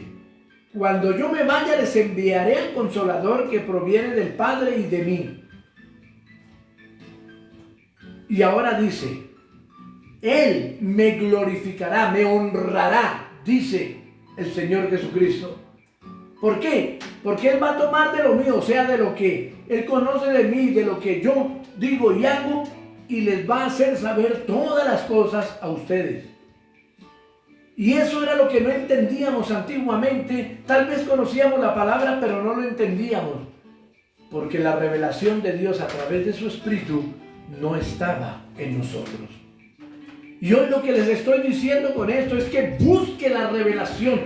cuando yo me vaya les enviaré al Consolador que proviene del Padre y de mí. Y ahora dice, Él me glorificará, me honrará, dice el Señor Jesucristo. ¿Por qué? Porque Él va a tomar de lo mío, o sea, de lo que Él conoce de mí, de lo que yo digo y hago, y les va a hacer saber todas las cosas a ustedes. Y eso era lo que no entendíamos antiguamente. Tal vez conocíamos la palabra, pero no lo entendíamos, porque la revelación de Dios a través de su Espíritu no estaba en nosotros. Y hoy lo que les estoy diciendo con esto es que busque la revelación,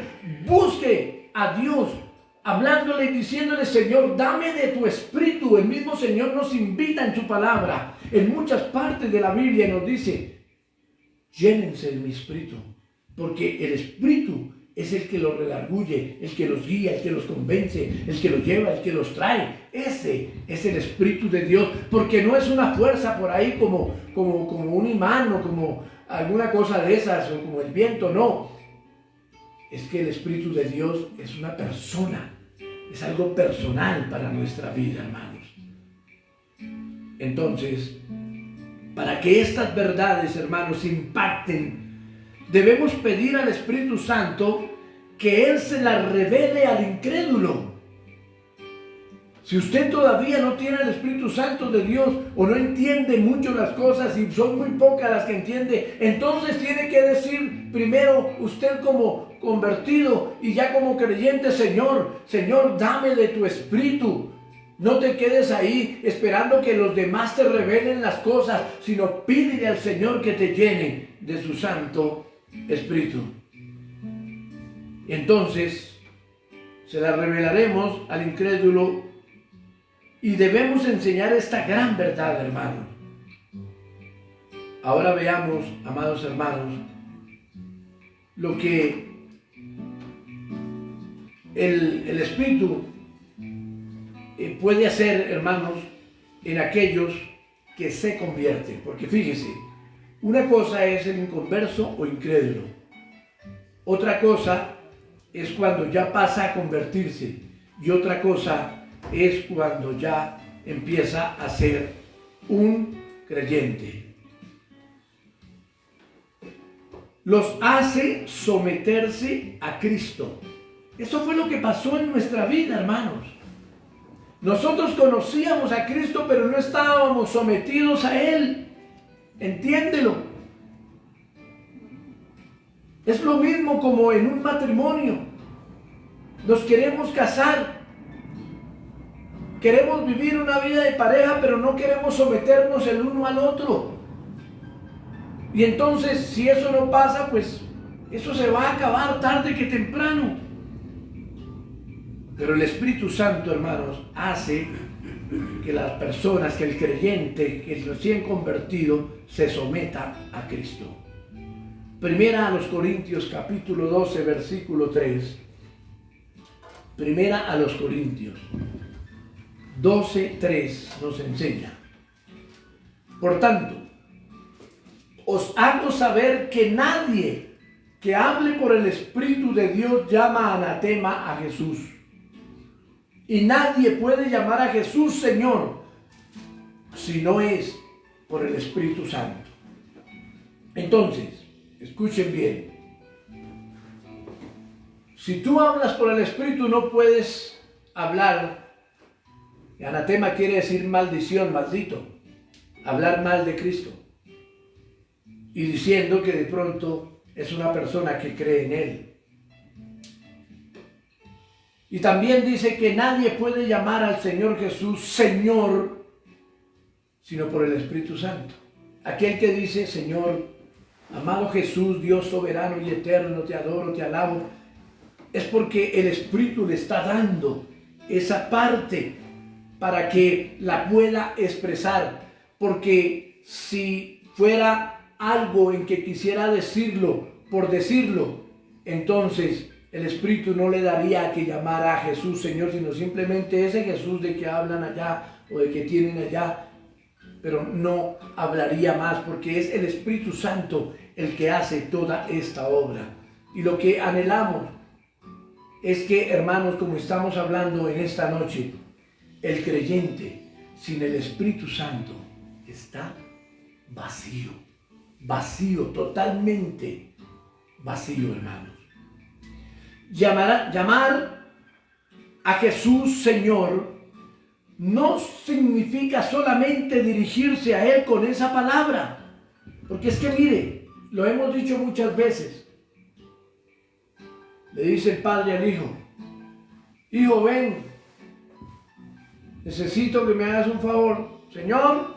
busque a Dios, hablándole y diciéndole, Señor, dame de tu Espíritu. El mismo Señor nos invita en su palabra, en muchas partes de la Biblia nos dice, llénense de mi Espíritu, porque el Espíritu es el que los redarguye, el que los guía, el que los convence, el que los lleva, el que los trae. Ese es el Espíritu de Dios, porque no es una fuerza por ahí como un imán o como alguna cosa de esas o como el viento, no. Es que el Espíritu de Dios es una persona, es algo personal para nuestra vida, hermanos. Entonces, para que estas verdades, hermanos, impacten, debemos pedir al Espíritu Santo que Él se las revele al incrédulo. Si usted todavía no tiene el Espíritu Santo de Dios o no entiende mucho las cosas y son muy pocas las que entiende, entonces tiene que decir primero usted como convertido y ya como creyente, Señor, dame de tu Espíritu. No te quedes ahí esperando que los demás te revelen las cosas, sino pídele al Señor que te llene de su Santo Espíritu. Y entonces se la revelaremos al incrédulo y debemos enseñar esta gran verdad, hermanos. Ahora veamos, amados hermanos, lo que el Espíritu puede hacer, hermanos, en aquellos que se convierten. Porque fíjese, una cosa es el inconverso o incrédulo. Otra cosa es cuando ya pasa a convertirse. Y otra cosa es cuando ya empieza a ser un creyente. Los hace someterse a Cristo. Eso fue lo que pasó en nuestra vida, hermanos. Nosotros conocíamos a Cristo, pero no estábamos sometidos a Él. Entiéndelo. Es lo mismo como en un matrimonio. Nos queremos casar. Queremos vivir una vida de pareja, pero no queremos someternos el uno al otro. Y entonces, si eso no pasa, pues eso se va a acabar tarde que temprano. Pero el Espíritu Santo, hermanos, hace que las personas, que el creyente, que el recién convertido, se someta a Cristo. Primera a los Corintios, capítulo 12, versículo 3. Primera a los Corintios 12, 3 nos enseña. Por tanto, os hago saber que nadie que hable por el Espíritu de Dios llama anatema a Jesús. Y nadie puede llamar a Jesús Señor si no es por el Espíritu Santo. Entonces, escuchen bien. Si tú hablas por el Espíritu, no puedes hablar. Anatema quiere decir maldición, maldito. Hablar mal de Cristo. Y diciendo que de pronto es una persona que cree en Él. Y también dice que nadie puede llamar al Señor Jesús Señor, sino por el Espíritu Santo. Aquel que dice, Señor, amado Jesús, Dios soberano y eterno, te adoro, te alabo, es porque el Espíritu le está dando esa parte para que la pueda expresar. Porque si fuera algo en que quisiera decirlo por decirlo, entonces el Espíritu no le daría que llamara a Jesús Señor, sino simplemente ese Jesús de que hablan allá o de que tienen allá, pero no hablaría más, porque es el Espíritu Santo el que hace toda esta obra. Y lo que anhelamos es que, hermanos, como estamos hablando en esta noche, el creyente sin el Espíritu Santo está vacío, vacío, totalmente vacío, hermanos. Llamar a Jesús Señor no significa solamente dirigirse a Él con esa palabra, porque es que mire, lo hemos dicho muchas veces. Le dice el padre al hijo: hijo, ven, necesito que me hagas un favor. Señor,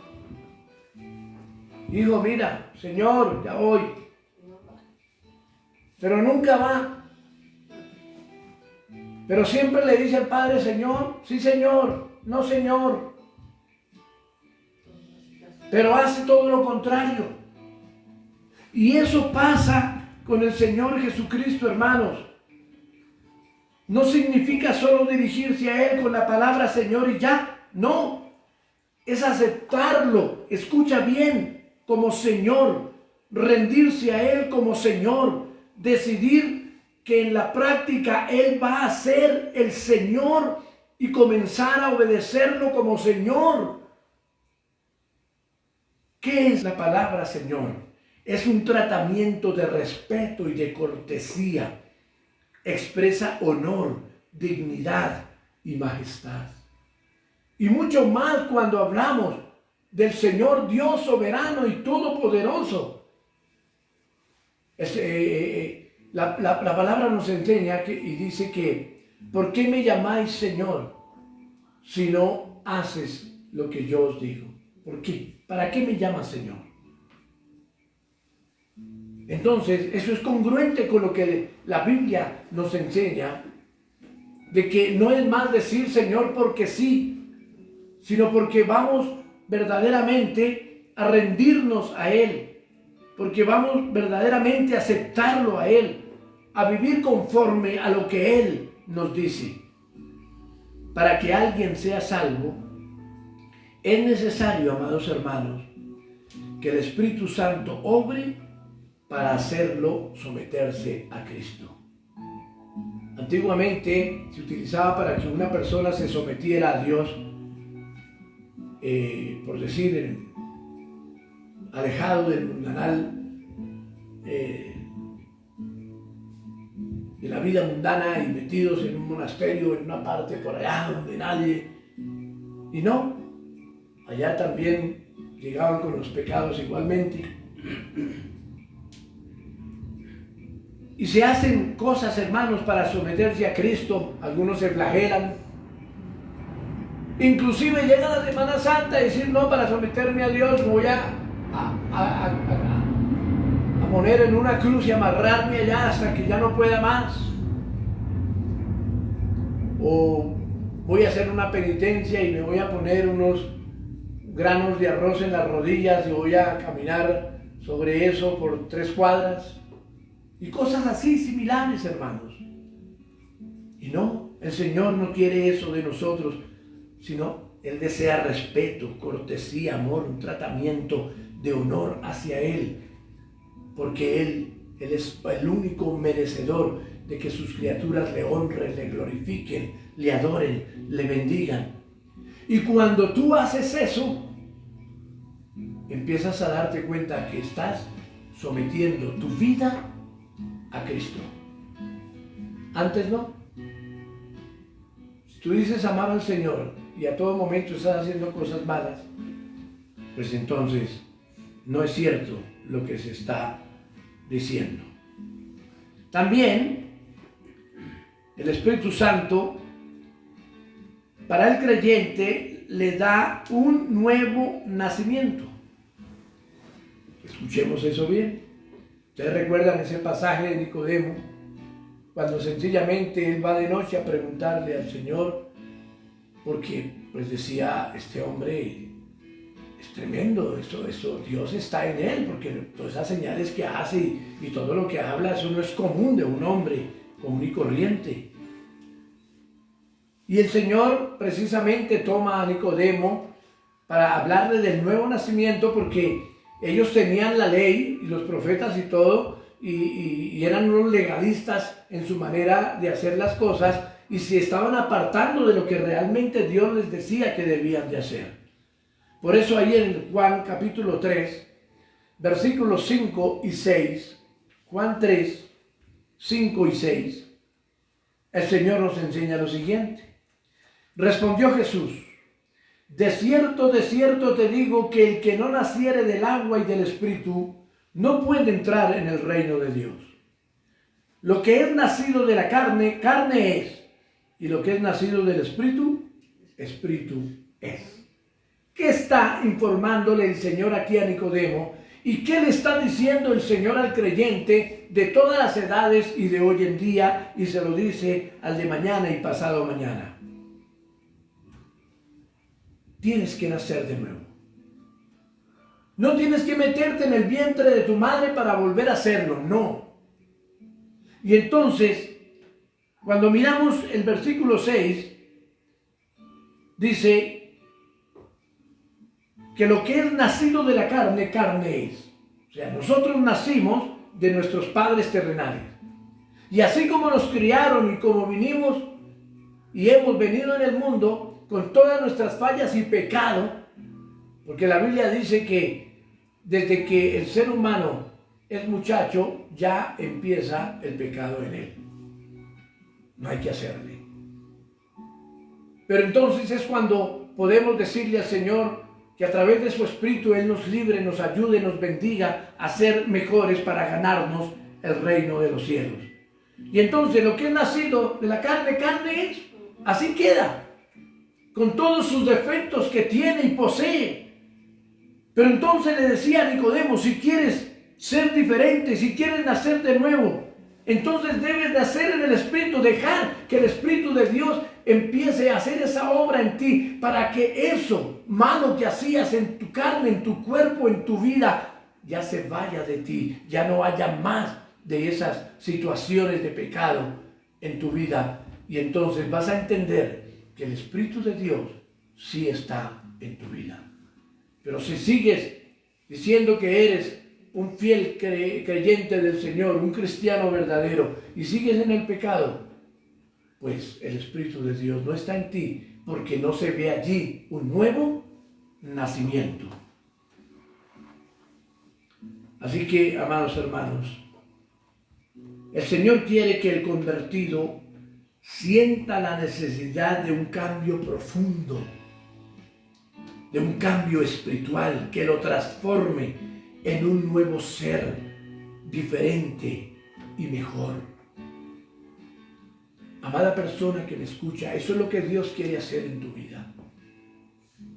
hijo, mira, Señor, ya voy. Pero nunca va. Pero siempre le dice al Padre, Señor, sí Señor, no Señor. Pero hace todo lo contrario. Y eso pasa con el Señor Jesucristo, hermanos. No significa solo dirigirse a Él con la palabra Señor y ya. No, es aceptarlo, escucha bien, como Señor. Rendirse a Él como Señor. Decidir que en la práctica Él va a ser el Señor y comenzar a obedecerlo como Señor. ¿Qué es la palabra Señor? Es un tratamiento de respeto y de cortesía. Expresa honor, dignidad y majestad. Y mucho más cuando hablamos del Señor Dios soberano y todopoderoso. La palabra nos enseña y dice que, ¿por qué me llamáis Señor? si no haces lo que yo os digo. ¿Por qué? ¿Para qué me llamas Señor? Entonces, eso es congruente con lo que la Biblia nos enseña, de que no es más decir Señor porque sí, sino porque vamos verdaderamente a rendirnos a Él, porque vamos verdaderamente a aceptarlo a Él, a vivir conforme a lo que Él nos dice. Para que alguien sea salvo, es necesario, amados hermanos, que el Espíritu Santo obre para hacerlo someterse a Cristo. Antiguamente se utilizaba para que una persona se sometiera a Dios, por decir, alejado del mundanal, de la vida mundana y metidos en un monasterio, en una parte por allá donde nadie. Y no, allá también llegaban con los pecados igualmente. Y se hacen cosas, hermanos, para someterse a Cristo. Algunos se flagelan. Inclusive llega la Semana Santa y decir, no, para someterme a Dios voy a poner en una cruz y amarrarme allá hasta que ya no pueda más. O voy a hacer una penitencia y me voy a poner unos granos de arroz en las rodillas y voy a caminar sobre eso por 3 cuadras. Y cosas así similares, hermanos. Y no, el Señor no quiere eso de nosotros, sino Él desea respeto, cortesía, amor, un tratamiento de honor hacia Él, porque Él es el único merecedor de que sus criaturas le honren, le glorifiquen, le adoren, le bendigan. Y cuando tú haces eso, empiezas a darte cuenta que estás sometiendo tu vida a Cristo. Antes no. Si tú dices amar al Señor y a todo momento estás haciendo cosas malas, pues entonces no es cierto lo que se está diciendo. También el Espíritu Santo para el creyente le da un nuevo nacimiento. Escuchemos eso bien. Ustedes recuerdan ese pasaje de Nicodemo, cuando sencillamente él va de noche a preguntarle al Señor, porque pues decía, este hombre es tremendo, esto Dios está en él, porque todas esas señales que hace y todo lo que habla, eso no es común de un hombre común y corriente. Y el Señor precisamente toma a Nicodemo para hablarle del nuevo nacimiento, porque ellos tenían la ley y los profetas y todo, y eran unos legalistas en su manera de hacer las cosas, y se estaban apartando de lo que realmente Dios les decía que debían de hacer. Por eso ahí en Juan capítulo 3, versículos 5 y 6, Juan 3, 5 y 6, el Señor nos enseña lo siguiente. Respondió Jesús: de cierto te digo que el que no naciere del agua y del Espíritu no puede entrar en el reino de Dios. Lo que es nacido de la carne, carne es, y lo que es nacido del Espíritu, Espíritu es. ¿Qué está informándole el Señor aquí a Nicodemo? ¿Y qué le está diciendo el Señor al creyente de todas las edades y de hoy en día? Y se lo dice al de mañana y pasado mañana. Tienes que nacer de nuevo. No tienes que meterte en el vientre de tu madre para volver a hacerlo, no. Y entonces, cuando miramos el versículo 6, dice que lo que es nacido de la carne, carne es. O sea, nosotros nacimos de nuestros padres terrenales. Y así como nos criaron y como vinimos y hemos venido en el mundo con todas nuestras fallas y pecado, porque la Biblia dice que desde que el ser humano es muchacho, ya empieza el pecado en él. No hay que hacerle. Pero entonces es cuando podemos decirle al Señor que a través de su Espíritu Él nos libre, nos ayude, nos bendiga a ser mejores para ganarnos el reino de los cielos. Y entonces lo que es nacido de la carne, carne es. Así queda. con todos sus defectos que tiene y posee. Pero entonces le decía a Nicodemo, si quieres ser diferente, si quieres nacer de nuevo, entonces debes de hacer en el Espíritu, dejar que el Espíritu de Dios empiece a hacer esa obra en ti, para que eso malo que hacías en tu carne, en tu cuerpo, en tu vida, ya se vaya de ti, ya no haya más de esas situaciones de pecado en tu vida. Y entonces vas a entender que el Espíritu de Dios sí está en tu vida. Pero si sigues diciendo que eres un fiel creyente del Señor, un cristiano verdadero, y sigues en el pecado, pues el Espíritu de Dios no está en ti, porque no se ve allí un nuevo nacimiento. Así que, amados hermanos, el Señor quiere que el convertido sienta la necesidad de un cambio profundo, de un cambio espiritual que lo transforme en un nuevo ser diferente y mejor. Amada persona que me escucha, eso es lo que Dios quiere hacer en tu vida.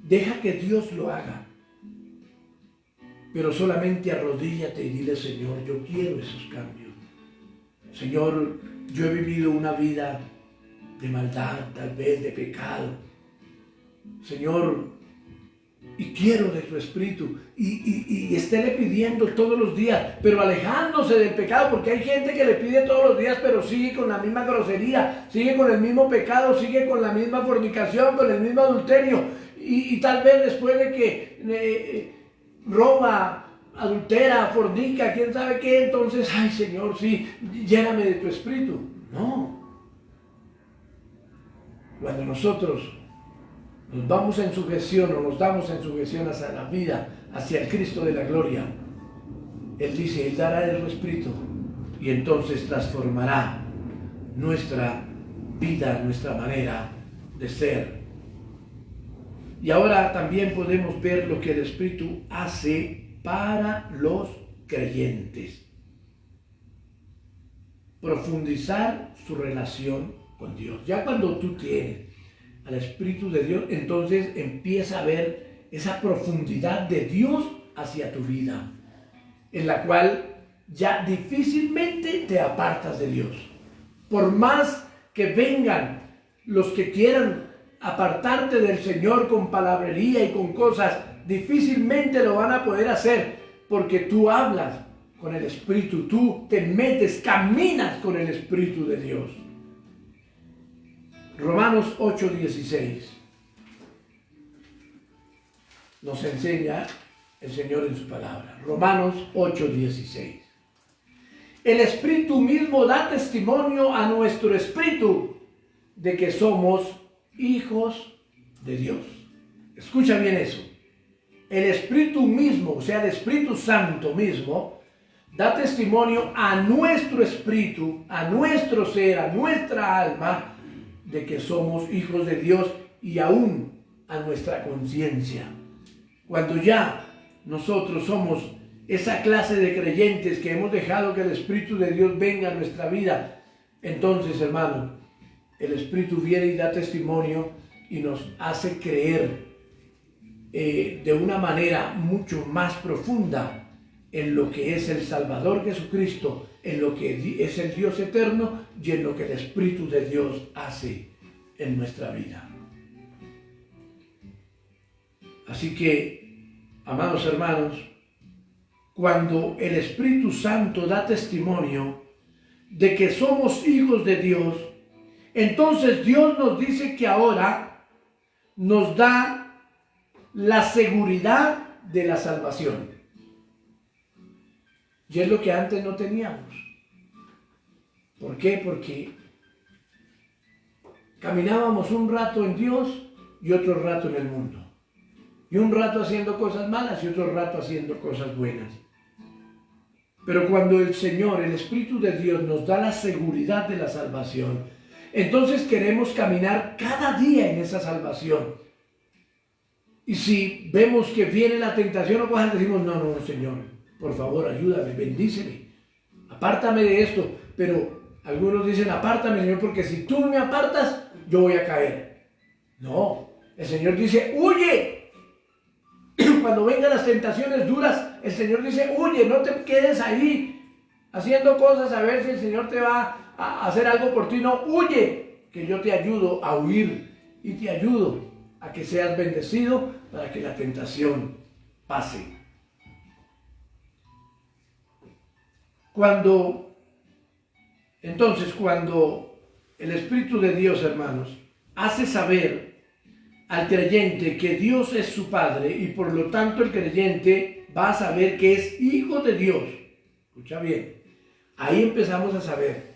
Deja que Dios lo haga, pero solamente arrodíllate y dile: Señor, yo quiero esos cambios. Señor, yo he vivido una vida de maldad, tal vez de pecado. Señor, y quiero de tu Espíritu, y estéle pidiendo todos los días, pero alejándose del pecado, porque hay gente que le pide todos los días, pero sigue con la misma grosería, sigue con el mismo pecado, sigue con la misma fornicación, con el mismo adulterio, y tal vez después de que roba, adultera, fornica, quién sabe qué, entonces, ay Señor, sí, lléname de tu Espíritu. No. Cuando nosotros nos vamos en sujeción o nos damos en sujeción hacia la vida, hacia el Cristo de la gloria, Él dice, Él dará el Espíritu y entonces transformará nuestra vida, nuestra manera de ser. Y ahora también podemos ver lo que el Espíritu hace para los creyentes. Profundizar su relación con Dios. Ya cuando tú tienes al Espíritu de Dios, entonces empieza a ver esa profundidad de Dios hacia tu vida, en la cual ya difícilmente te apartas de Dios. Por más que vengan los que quieran apartarte del Señor con palabrería y con cosas, difícilmente lo van a poder hacer, porque tú hablas con el Espíritu, tú te metes, caminas con el Espíritu de Dios. Romanos 8:16 nos enseña el Señor en su palabra. Romanos 8:16. El Espíritu mismo da testimonio a nuestro espíritu de que somos hijos de Dios. Escucha bien eso. El Espíritu mismo, o sea, el Espíritu Santo mismo, da testimonio a nuestro espíritu, a nuestro ser, a nuestra alma, de que somos hijos de Dios, y aún a nuestra conciencia. Cuando ya nosotros somos esa clase de creyentes que hemos dejado que el Espíritu de Dios venga a nuestra vida, entonces, hermano, el Espíritu viene y da testimonio y nos hace creer de una manera mucho más profunda en lo que es el Salvador Jesucristo, en lo que es el Dios eterno y en lo que el Espíritu de Dios hace en nuestra vida. Así que, amados hermanos, cuando el Espíritu Santo da testimonio de que somos hijos de Dios, entonces Dios nos dice que ahora nos da la seguridad de la salvación. Y es lo que antes no teníamos. ¿Por qué? Porque caminábamos un rato en Dios y otro rato en el mundo. Y un rato haciendo cosas malas y otro rato haciendo cosas buenas. Pero cuando el Señor, el Espíritu de Dios, nos da la seguridad de la salvación, entonces queremos caminar cada día en esa salvación. Y si vemos que viene la tentación o cosas, decimos, no, Señor, por favor, ayúdame, bendíceme, apártame de esto. Pero algunos dicen, apártame, Señor, porque si tú me apartas, yo voy a caer. No, El Señor dice, huye. Cuando vengan las tentaciones duras, el Señor dice, huye, no te quedes ahí haciendo cosas a ver si el Señor te va a hacer algo por ti. No, huye, que yo te ayudo a huir y te ayudo a que seas bendecido para que la tentación pase. Cuando el Espíritu de Dios, hermanos, hace saber al creyente que Dios es su Padre y por lo tanto el creyente va a saber que es hijo de Dios. Escucha bien, ahí empezamos a saber,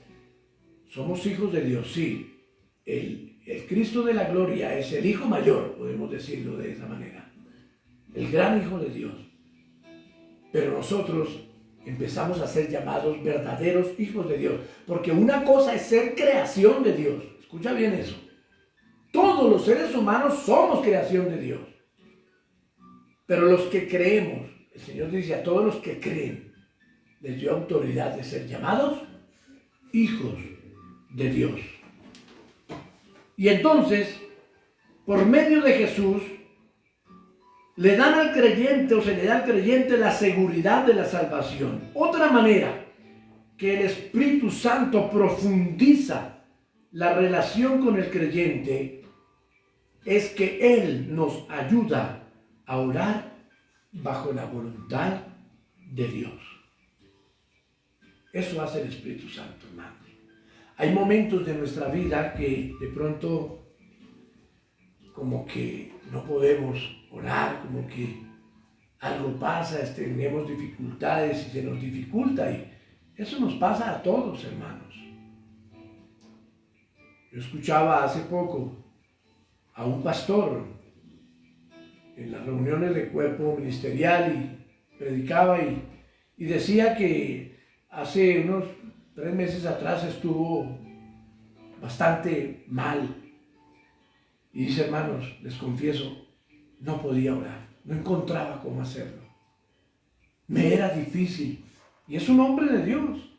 somos hijos de Dios, sí. El Cristo de la gloria es el Hijo mayor, podemos decirlo de esa manera, el gran Hijo de Dios. Pero nosotros empezamos a ser llamados verdaderos hijos de Dios, porque una cosa es ser creación de Dios. Escucha bien eso. Todos los seres humanos somos creación de Dios. Pero los que creemos, el Señor dice a todos los que creen, les dio autoridad de ser llamados hijos de Dios. Y entonces, por medio de Jesús, le dan al creyente o se le da al creyente la seguridad de la salvación. Otra manera que el Espíritu Santo profundiza la relación con el creyente es que Él nos ayuda a orar bajo la voluntad de Dios. Eso hace el Espíritu Santo, hermano. Hay momentos de nuestra vida que de pronto como que no podemos orar, como que algo pasa, tenemos dificultades y se nos dificulta, y eso nos pasa a todos, hermanos. Yo escuchaba hace poco a un pastor en las reuniones de cuerpo ministerial y predicaba y decía que hace unos 3 meses atrás estuvo bastante mal. Y dice, hermanos, les confieso, no podía orar, no encontraba cómo hacerlo. Me era difícil. Y es un hombre de Dios.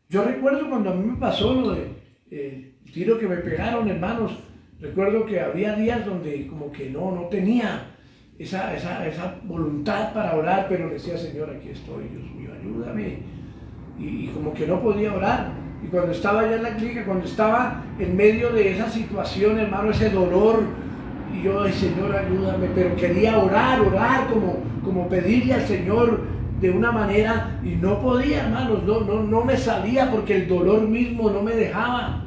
Yo recuerdo cuando a mí me pasó lo de el tiro que me pegaron, hermanos. Recuerdo que había días donde como que no tenía esa voluntad para orar, pero le decía, Señor, aquí estoy, Dios mío, ayúdame. Y como que no podía orar. Y cuando estaba allá en la clínica, cuando estaba en medio de esa situación, hermano, ese dolor, y yo, ay, Señor, ayúdame, pero quería orar, como pedirle al Señor de una manera, y no podía, hermanos, no me salía porque el dolor mismo no me dejaba.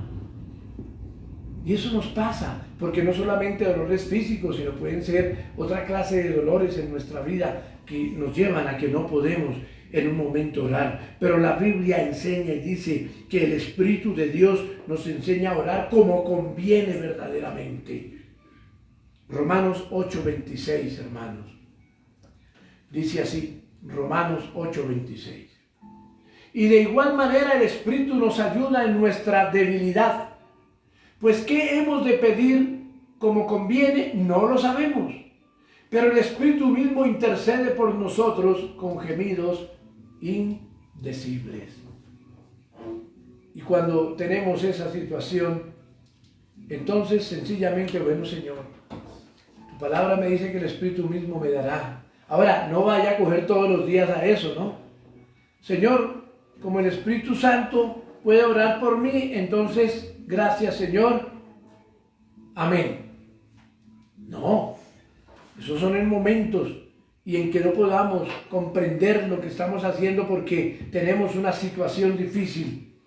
Y eso nos pasa, porque no solamente dolores físicos, sino pueden ser otra clase de dolores en nuestra vida que nos llevan a que no podemos en un momento orar. Pero la Biblia enseña y dice que el Espíritu de Dios nos enseña a orar como conviene verdaderamente. Romanos 8:26, hermanos. Dice así, Romanos 8:26. Y de igual manera el Espíritu nos ayuda en nuestra debilidad. Pues ¿qué hemos de pedir como conviene? No lo sabemos. Pero el Espíritu mismo intercede por nosotros con gemidos indecibles. Y cuando tenemos esa situación, entonces sencillamente, bueno, Señor, tu palabra me dice que el Espíritu mismo me dará. Ahora, no vaya a coger todos los días a eso, ¿no? Señor, como el Espíritu Santo puede orar por mí, entonces, gracias, Señor. Amén. No, esos son en momentos y en que no podamos comprender lo que estamos haciendo porque tenemos una situación difícil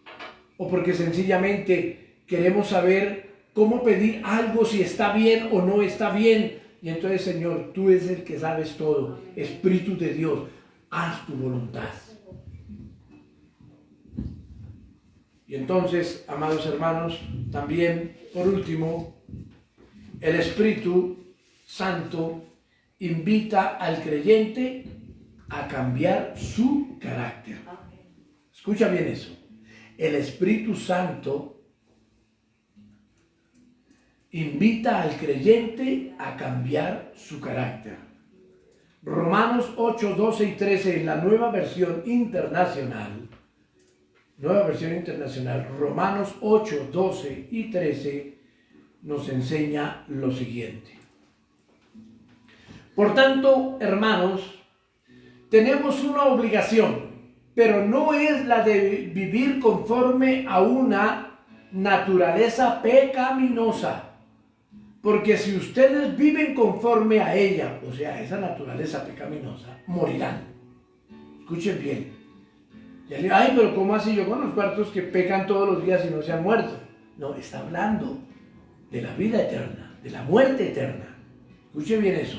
o porque sencillamente queremos saber cómo pedir algo, si está bien o no está bien. Y entonces, Señor, tú eres el que sabes todo. Espíritu de Dios, haz tu voluntad. Y entonces, amados hermanos, también, por último, el Espíritu Santo invita al creyente a cambiar su carácter. Escucha bien eso. El Espíritu Santo invita al creyente a cambiar su carácter. Romanos 8, 12 y 13 en la nueva versión internacional. Nueva versión internacional. Romanos 8, 12 y 13 nos enseña lo siguiente. Por tanto, hermanos, tenemos una obligación, pero no es la de vivir conforme a una naturaleza pecaminosa. Porque si ustedes viven conforme a ella, o sea, esa naturaleza pecaminosa, morirán. Escuchen bien. Ya le digo, ay, pero ¿cómo así? Yo conozco hartos que pecan todos los días y no se han muerto. No, está hablando de la vida eterna, de la muerte eterna. Escuchen bien eso.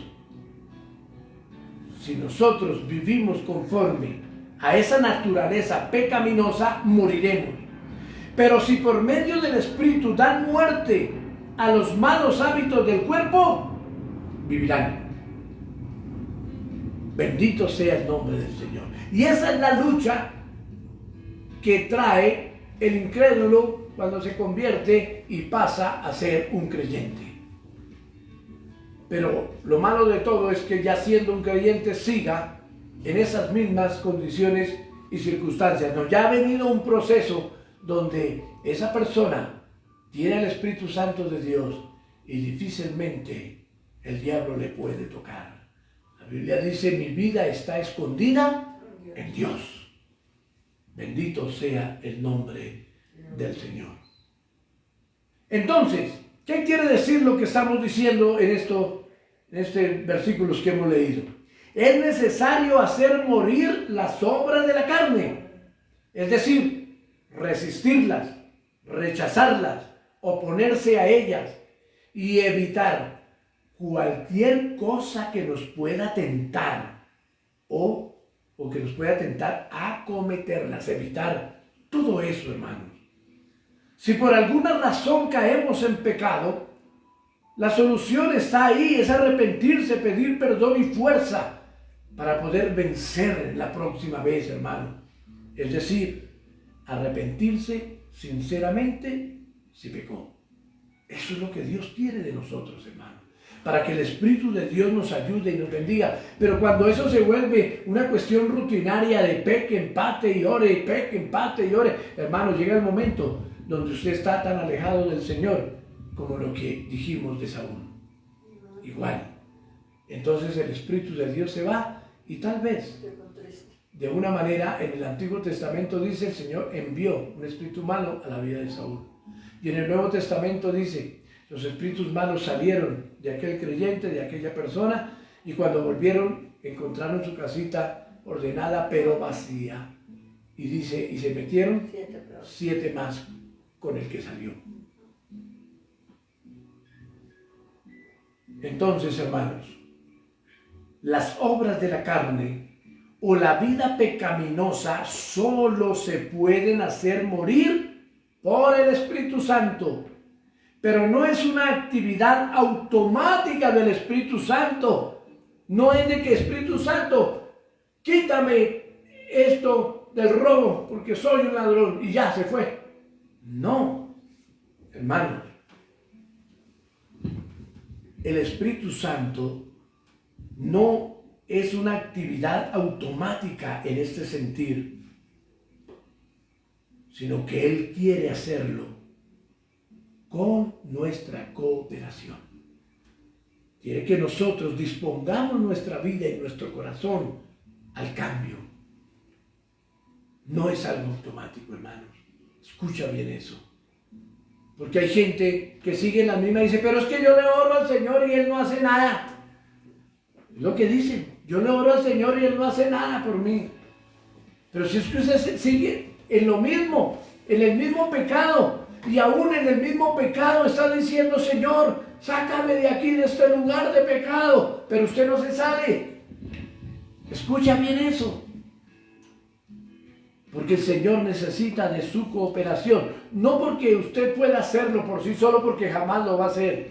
Si nosotros vivimos conforme a esa naturaleza pecaminosa, moriremos. Pero si por medio del Espíritu dan muerte a los malos hábitos del cuerpo, vivirán. Bendito sea el nombre del Señor. Y esa es la lucha que trae el incrédulo cuando se convierte y pasa a ser un creyente. Pero lo malo de todo es que ya siendo un creyente siga en esas mismas condiciones y circunstancias. No, ya ha venido un proceso donde esa persona tiene el Espíritu Santo de Dios y difícilmente el diablo le puede tocar. La Biblia dice, mi vida está escondida en Dios. Bendito sea el nombre del Señor. Entonces, ¿qué quiere decir lo que estamos diciendo en estos versículos que hemos leído? Es necesario hacer morir las obras de la carne, es decir, resistirlas, rechazarlas, oponerse a ellas y evitar cualquier cosa que nos pueda tentar o que nos pueda tentar a cometerlas, evitar todo eso, hermanos. Si por alguna razón caemos en pecado, la solución está ahí, es arrepentirse, pedir perdón y fuerza para poder vencer la próxima vez, hermano. Es decir, arrepentirse sinceramente si pecó. Eso es lo que Dios quiere de nosotros, hermano, para que el Espíritu de Dios nos ayude y nos bendiga. Pero cuando eso se vuelve una cuestión rutinaria de peque, empate y ore, peque, empate y ore, hermano, llega el momento donde usted está tan alejado del Señor como lo que dijimos de Saúl. Igual. Entonces el Espíritu de Dios se va y tal vez, de una manera, en el Antiguo Testamento dice el Señor envió un espíritu malo a la vida de Saúl. Y en el Nuevo Testamento dice, los espíritus malos salieron de aquel creyente, de aquella persona, y cuando volvieron encontraron su casita ordenada pero vacía. Y dice, y se metieron 7 más con el que salió. Entonces, hermanos, las obras de la carne o la vida pecaminosa solo se pueden hacer morir por el Espíritu Santo, pero no es una actividad automática del Espíritu Santo. No es de que Espíritu Santo, quítame esto del robo porque soy un ladrón y ya se fue. No, hermanos. El Espíritu Santo no es una actividad automática en este sentir, sino que Él quiere hacerlo con nuestra cooperación. Quiere que nosotros dispongamos nuestra vida y nuestro corazón al cambio. No es algo automático, hermanos. Escucha bien eso. Porque hay gente que sigue en la misma y dice, pero es que yo le oro al Señor y Él no hace nada. Es lo que dicen, yo le oro al Señor y Él no hace nada por mí. Pero si es que usted sigue en lo mismo, en el mismo pecado, y aún en el mismo pecado está diciendo, Señor, sácame de aquí, de este lugar de pecado, pero usted no se sale. Escucha bien eso. Porque el Señor necesita de su cooperación. No porque usted pueda hacerlo por sí solo, porque jamás lo va a hacer.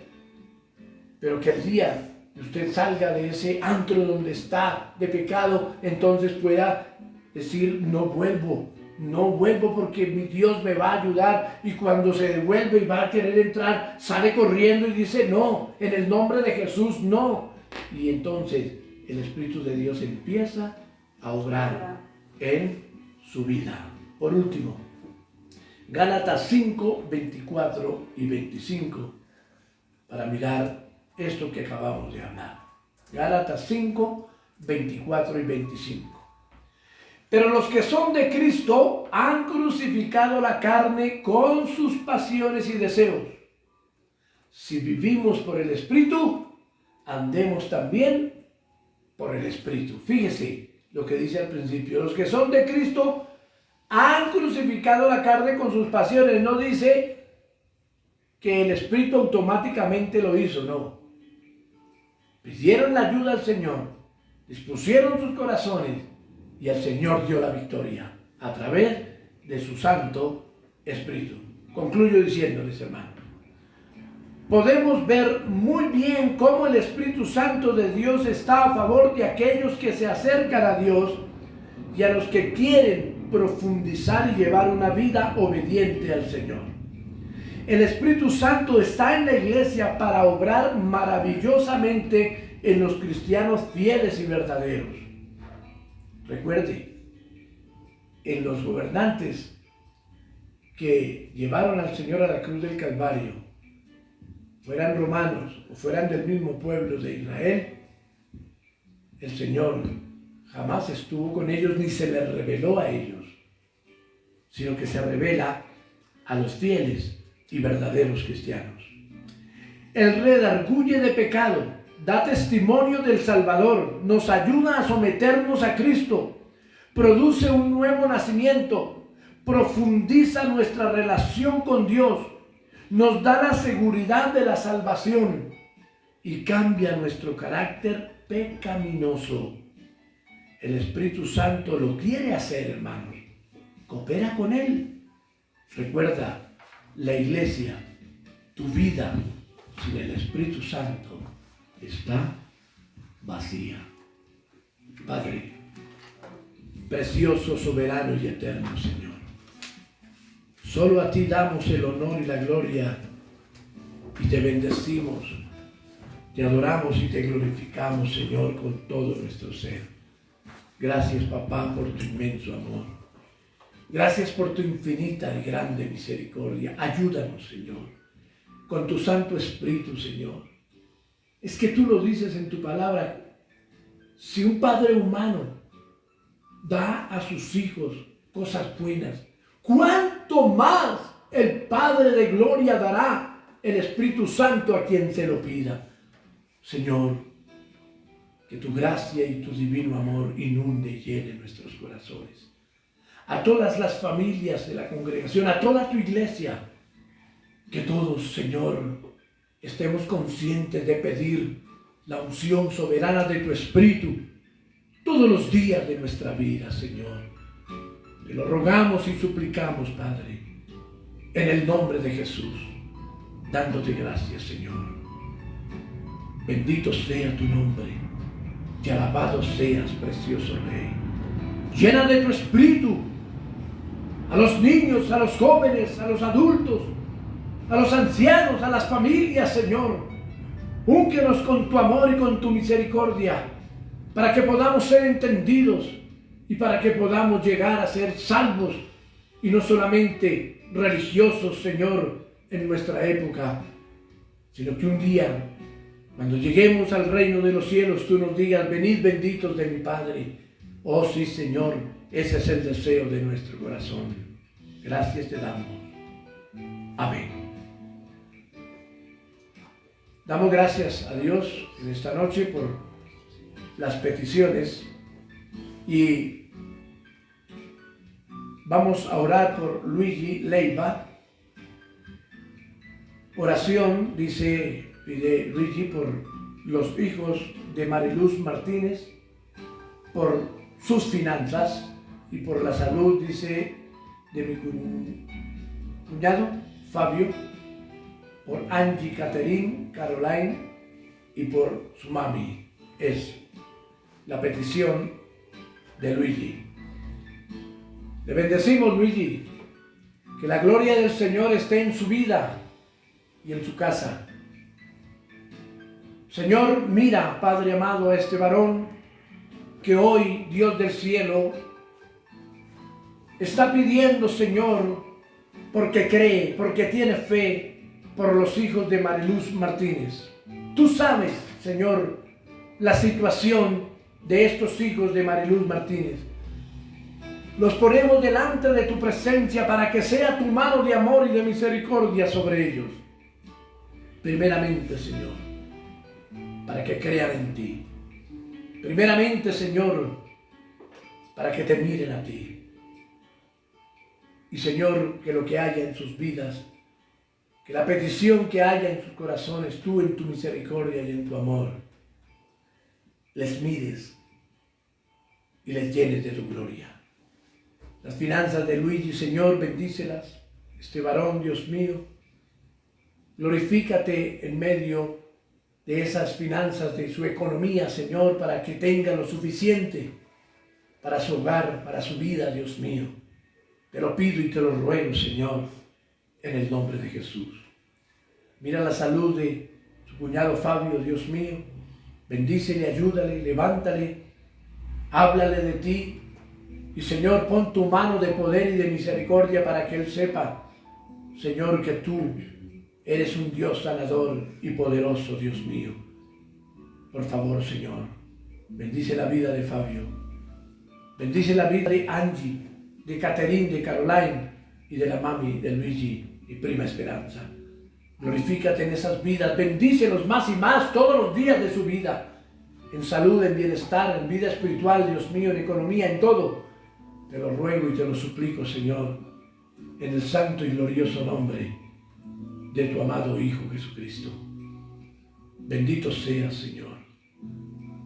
Pero que el día que usted salga de ese antro donde está de pecado, entonces pueda decir, no vuelvo porque mi Dios me va a ayudar. Y cuando se devuelve y va a querer entrar, sale corriendo y dice, no, en el nombre de Jesús, no. Y entonces el Espíritu de Dios empieza a obrar en su vida. Por último, Gálatas 5, 24 y 25 para mirar esto que acabamos de hablar. Gálatas 5, 24 y 25. Pero los que son de Cristo han crucificado la carne con sus pasiones y deseos. Si vivimos por el Espíritu, andemos también por el Espíritu. Fíjese lo que dice al principio. Los que son de Cristo han crucificado la carne con sus pasiones. No dice que el Espíritu automáticamente lo hizo, no. Pidieron la ayuda al Señor, dispusieron sus corazones y el Señor dio la victoria a través de su Santo Espíritu. Concluyo diciéndoles, hermanos, podemos ver muy bien cómo el Espíritu Santo de Dios está a favor de aquellos que se acercan a Dios y a los que quieren profundizar y llevar una vida obediente al Señor. El Espíritu Santo está en la iglesia para obrar maravillosamente en los cristianos fieles y verdaderos. Recuerde, en los gobernantes que llevaron al Señor a la cruz del Calvario, fueran romanos o fueran del mismo pueblo de Israel, el Señor jamás estuvo con ellos ni se les reveló a ellos, sino que se revela a los fieles y verdaderos cristianos. El redarguye de pecado, da testimonio del Salvador, nos ayuda a someternos a Cristo, produce un nuevo nacimiento, profundiza nuestra relación con Dios, nos da la seguridad de la salvación y cambia nuestro carácter pecaminoso. El Espíritu Santo lo quiere hacer, hermanos. Coopera con Él. Recuerda, la iglesia, tu vida sin el Espíritu Santo está vacía. Padre, precioso, soberano y eterno Señor, solo a ti damos el honor y la gloria y te bendecimos, te adoramos y te glorificamos, Señor, con todo nuestro ser. Gracias, papá, por tu inmenso amor. Gracias por tu infinita y grande misericordia. Ayúdanos, Señor, con tu Santo Espíritu, Señor. Es que tú lo dices en tu palabra. Si un padre humano da a sus hijos cosas buenas, ¿cuánto más el Padre de gloria dará el Espíritu Santo a quien se lo pida? Señor, que tu gracia y tu divino amor inunde y llene nuestros corazones. A todas las familias de la congregación, a toda tu iglesia, que todos, Señor, estemos conscientes de pedir la unción soberana de tu Espíritu todos los días de nuestra vida, Señor. Te lo rogamos y suplicamos, Padre, en el nombre de Jesús, dándote gracias, Señor. Bendito sea tu nombre y alabado seas, precioso Rey. Llena de tu Espíritu a los niños, a los jóvenes, a los adultos, a los ancianos, a las familias, Señor. Úngenos con tu amor y con tu misericordia, para que podamos ser entendidos y para que podamos llegar a ser salvos y no solamente religiosos, Señor, en nuestra época, sino que un día, cuando lleguemos al reino de los cielos, tú nos digas: venid benditos de mi Padre. Oh sí, Señor, ese es el deseo de nuestro corazón. Gracias te damos. Amén. Damos gracias a Dios en esta noche por las peticiones y vamos a orar por Luigi Leiva. Oración, pide Luigi por los hijos de Mariluz Martínez, por sus finanzas y por la salud, dice, de mi cuñado Fabio, por Angie Catherine Caroline y por su mami. Es la petición de Luigi. Le bendecimos, Luigi, que la gloria del Señor esté en su vida y en su casa. Señor, mira, Padre amado, a este varón que hoy, Dios del cielo, está pidiendo, Señor, porque cree, porque tiene fe, por los hijos de Mariluz Martínez. Tú sabes, Señor, la situación de estos hijos de Mariluz Martínez. Los ponemos delante de tu presencia para que sea tu mano de amor y de misericordia sobre ellos. Primeramente, Señor, para que crean en ti. Primeramente, Señor, para que te miren a ti. Y, Señor, que lo que haya en sus vidas, que la petición que haya en sus corazones, tú en tu misericordia y en tu amor, les mires y les llenes de tu gloria. Las finanzas de Luigi, Señor, bendícelas. Este varón, Dios mío, glorifícate en medio de esas finanzas, de su economía, Señor, para que tenga lo suficiente para su hogar, para su vida, Dios mío. Te lo pido y te lo ruego, Señor, en el nombre de Jesús. Mira la salud de su cuñado Fabio, Dios mío. Bendícele, ayúdale, levántale, háblale de ti. Y, Señor, pon tu mano de poder y de misericordia para que él sepa, Señor, que tú eres un Dios sanador y poderoso, Dios mío. Por favor, Señor, bendice la vida de Fabio. Bendice la vida de Angie, de Catherine, de Caroline y de la mami de Luigi y prima Esperanza. Glorifícate en esas vidas, bendícelos más y más todos los días de su vida, en salud, en bienestar, en vida espiritual, Dios mío, en economía, en todo. Te lo ruego y te lo suplico, Señor, en el santo y glorioso nombre de tu amado Hijo Jesucristo. Bendito seas, Señor.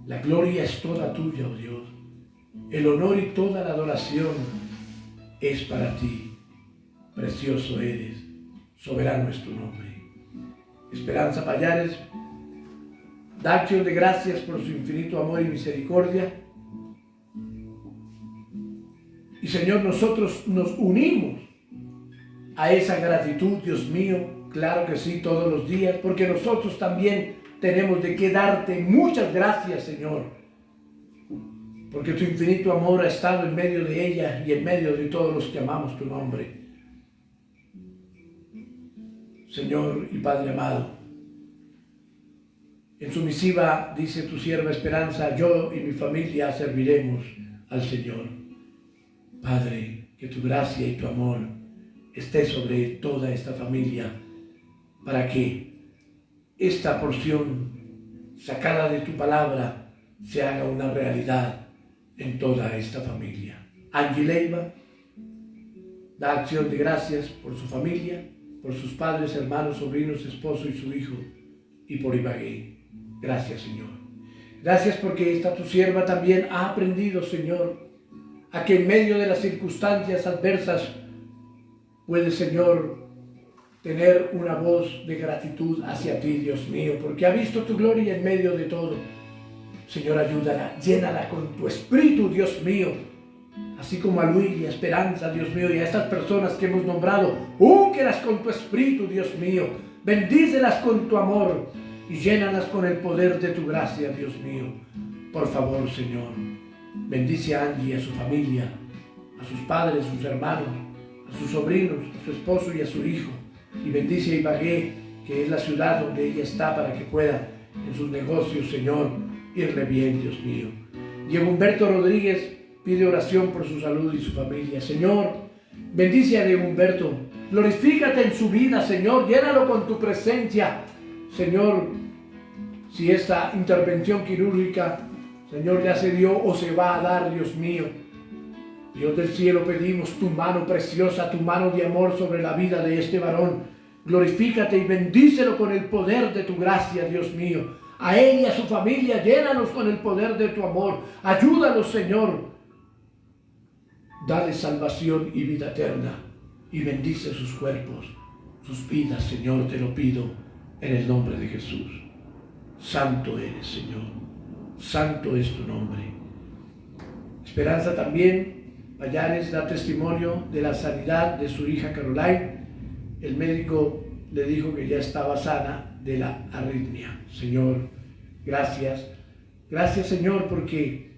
La gloria es toda tuya, oh Dios. El honor y toda la adoración es para ti. Precioso eres, soberano es tu nombre. Esperanza Payares da acción de gracias por su infinito amor y misericordia. Y, Señor, nosotros nos unimos a esa gratitud, Dios mío, claro que sí, todos los días, porque nosotros también tenemos de qué darte muchas gracias, Señor, porque tu infinito amor ha estado en medio de ella y en medio de todos los que amamos tu nombre. Señor y Padre amado, en su misiva dice tu sierva Esperanza: yo y mi familia serviremos al Señor. Padre, que tu gracia y tu amor esté sobre toda esta familia, para que esta porción sacada de tu palabra se haga una realidad en toda esta familia. Angie Leiva da acción de gracias por su familia, por sus padres, hermanos, sobrinos, esposo y su hijo, y por Ibagué. Gracias, Señor. Gracias porque esta tu sierva también ha aprendido, Señor, a que en medio de las circunstancias adversas puede, Señor, tener una voz de gratitud hacia ti, Dios mío, porque ha visto tu gloria en medio de todo. Señor, ayúdala, llénala con tu espíritu, Dios mío, así como a Luis y a Esperanza, Dios mío, y a estas personas que hemos nombrado. Úngelas con tu espíritu, Dios mío, bendícelas con tu amor y llénalas con el poder de tu gracia, Dios mío. Por favor, Señor, bendice a Angie y a su familia, a sus padres, a sus hermanos, a sus sobrinos, a su esposo y a su hijo. Y bendice a Ibagué, que es la ciudad donde ella está, para que pueda en sus negocios, Señor, irle bien, Dios mío. Diego Humberto Rodríguez pide oración por su salud y su familia. Señor, bendice a Diego Humberto. Glorifícate en su vida, Señor. Llénalo con tu presencia. Señor, si esta intervención quirúrgica, Señor, ya se dio o se va a dar, Dios mío, Dios del cielo, pedimos tu mano preciosa, tu mano de amor sobre la vida de este varón. Glorifícate y bendícelo con el poder de tu gracia, Dios mío. A él y a su familia, llénalos con el poder de tu amor. Ayúdalos, Señor. Dale salvación y vida eterna. Y bendice sus cuerpos, sus vidas, Señor, te lo pido en el nombre de Jesús. Santo eres, Señor. Santo es tu nombre. Esperanza también Payares da testimonio de la sanidad de su hija Caroline. El médico le dijo que ya estaba sana de la arritmia. Señor, gracias. Gracias, Señor, porque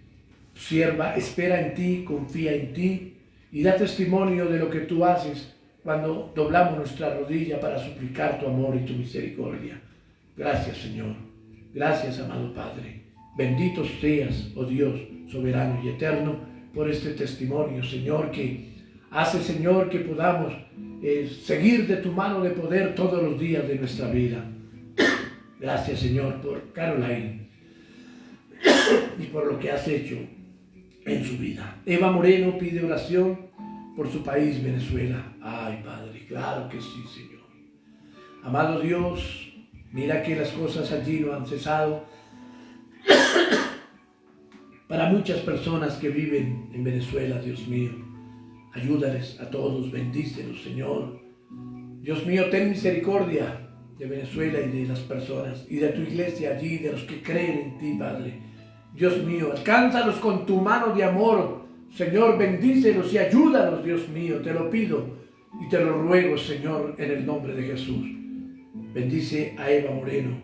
tu sierva espera en ti, confía en ti y da testimonio de lo que tú haces cuando doblamos nuestra rodilla para suplicar tu amor y tu misericordia. Gracias, Señor. Gracias, amado Padre. Bendito seas, oh Dios, soberano y eterno, por este testimonio, Señor, que hace, Señor, que podamos seguir de tu mano de poder todos los días de nuestra vida. Gracias, Señor, por Caroline y por lo que has hecho en su vida. Eva Moreno pide oración por su país, Venezuela. Ay, Padre, claro que sí, Señor. Amado Dios, mira que las cosas allí no han cesado. Para muchas personas que viven en Venezuela, Dios mío, ayúdales a todos, bendícelos, Señor. Dios mío, ten misericordia de Venezuela y de las personas, y de tu iglesia allí, de los que creen en ti, Padre. Dios mío, alcánzalos con tu mano de amor, Señor, bendícelos y ayúdalos, Dios mío, te lo pido y te lo ruego, Señor, en el nombre de Jesús. Bendice a Eva Moreno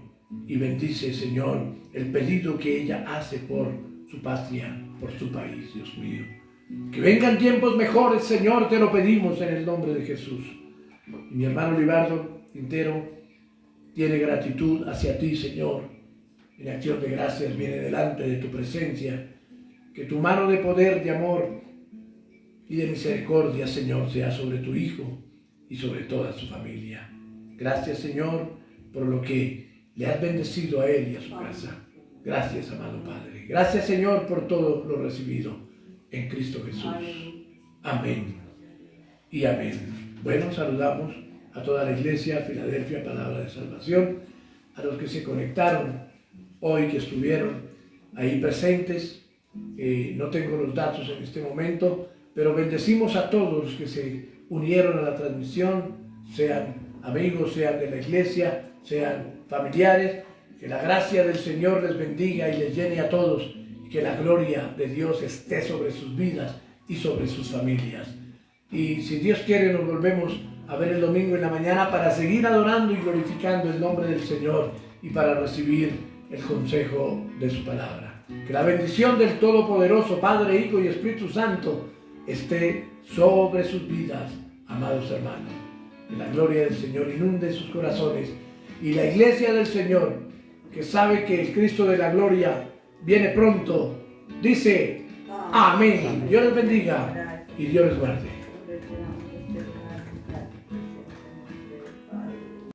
y bendice, Señor, el pedido que ella hace por su patria, por su país, Dios mío. Que vengan tiempos mejores, Señor, te lo pedimos en el nombre de Jesús. Y mi hermano Libardo Quintero tiene gratitud hacia ti, Señor. En acción de gracias viene delante de tu presencia. Que tu mano de poder, de amor y de misericordia, Señor, sea sobre tu Hijo y sobre toda su familia. Gracias, Señor, por lo que le has bendecido a él y a su casa. Gracias, amado Padre. Gracias, Señor, por todo lo recibido en Cristo Jesús. Amén y amén. Bueno, saludamos a toda la iglesia, Filadelfia, Palabra de Salvación, a los que se conectaron hoy, que estuvieron ahí presentes. No tengo los datos en este momento, pero bendecimos a todos los que se unieron a la transmisión, sean amigos, sean de la iglesia, sean familiares. Que la gracia del Señor les bendiga y les llene a todos, y que la gloria de Dios esté sobre sus vidas y sobre sus familias. Y si Dios quiere, nos volvemos a ver el domingo en la mañana para seguir adorando y glorificando el nombre del Señor y para recibir el consejo de su palabra. Que la bendición del Todopoderoso, Padre, Hijo y Espíritu Santo, esté sobre sus vidas, amados hermanos. Que la gloria del Señor inunde sus corazones, y la iglesia del Señor, que sabe que el Cristo de la gloria viene pronto, dice amén. Dios les bendiga y Dios les guarde.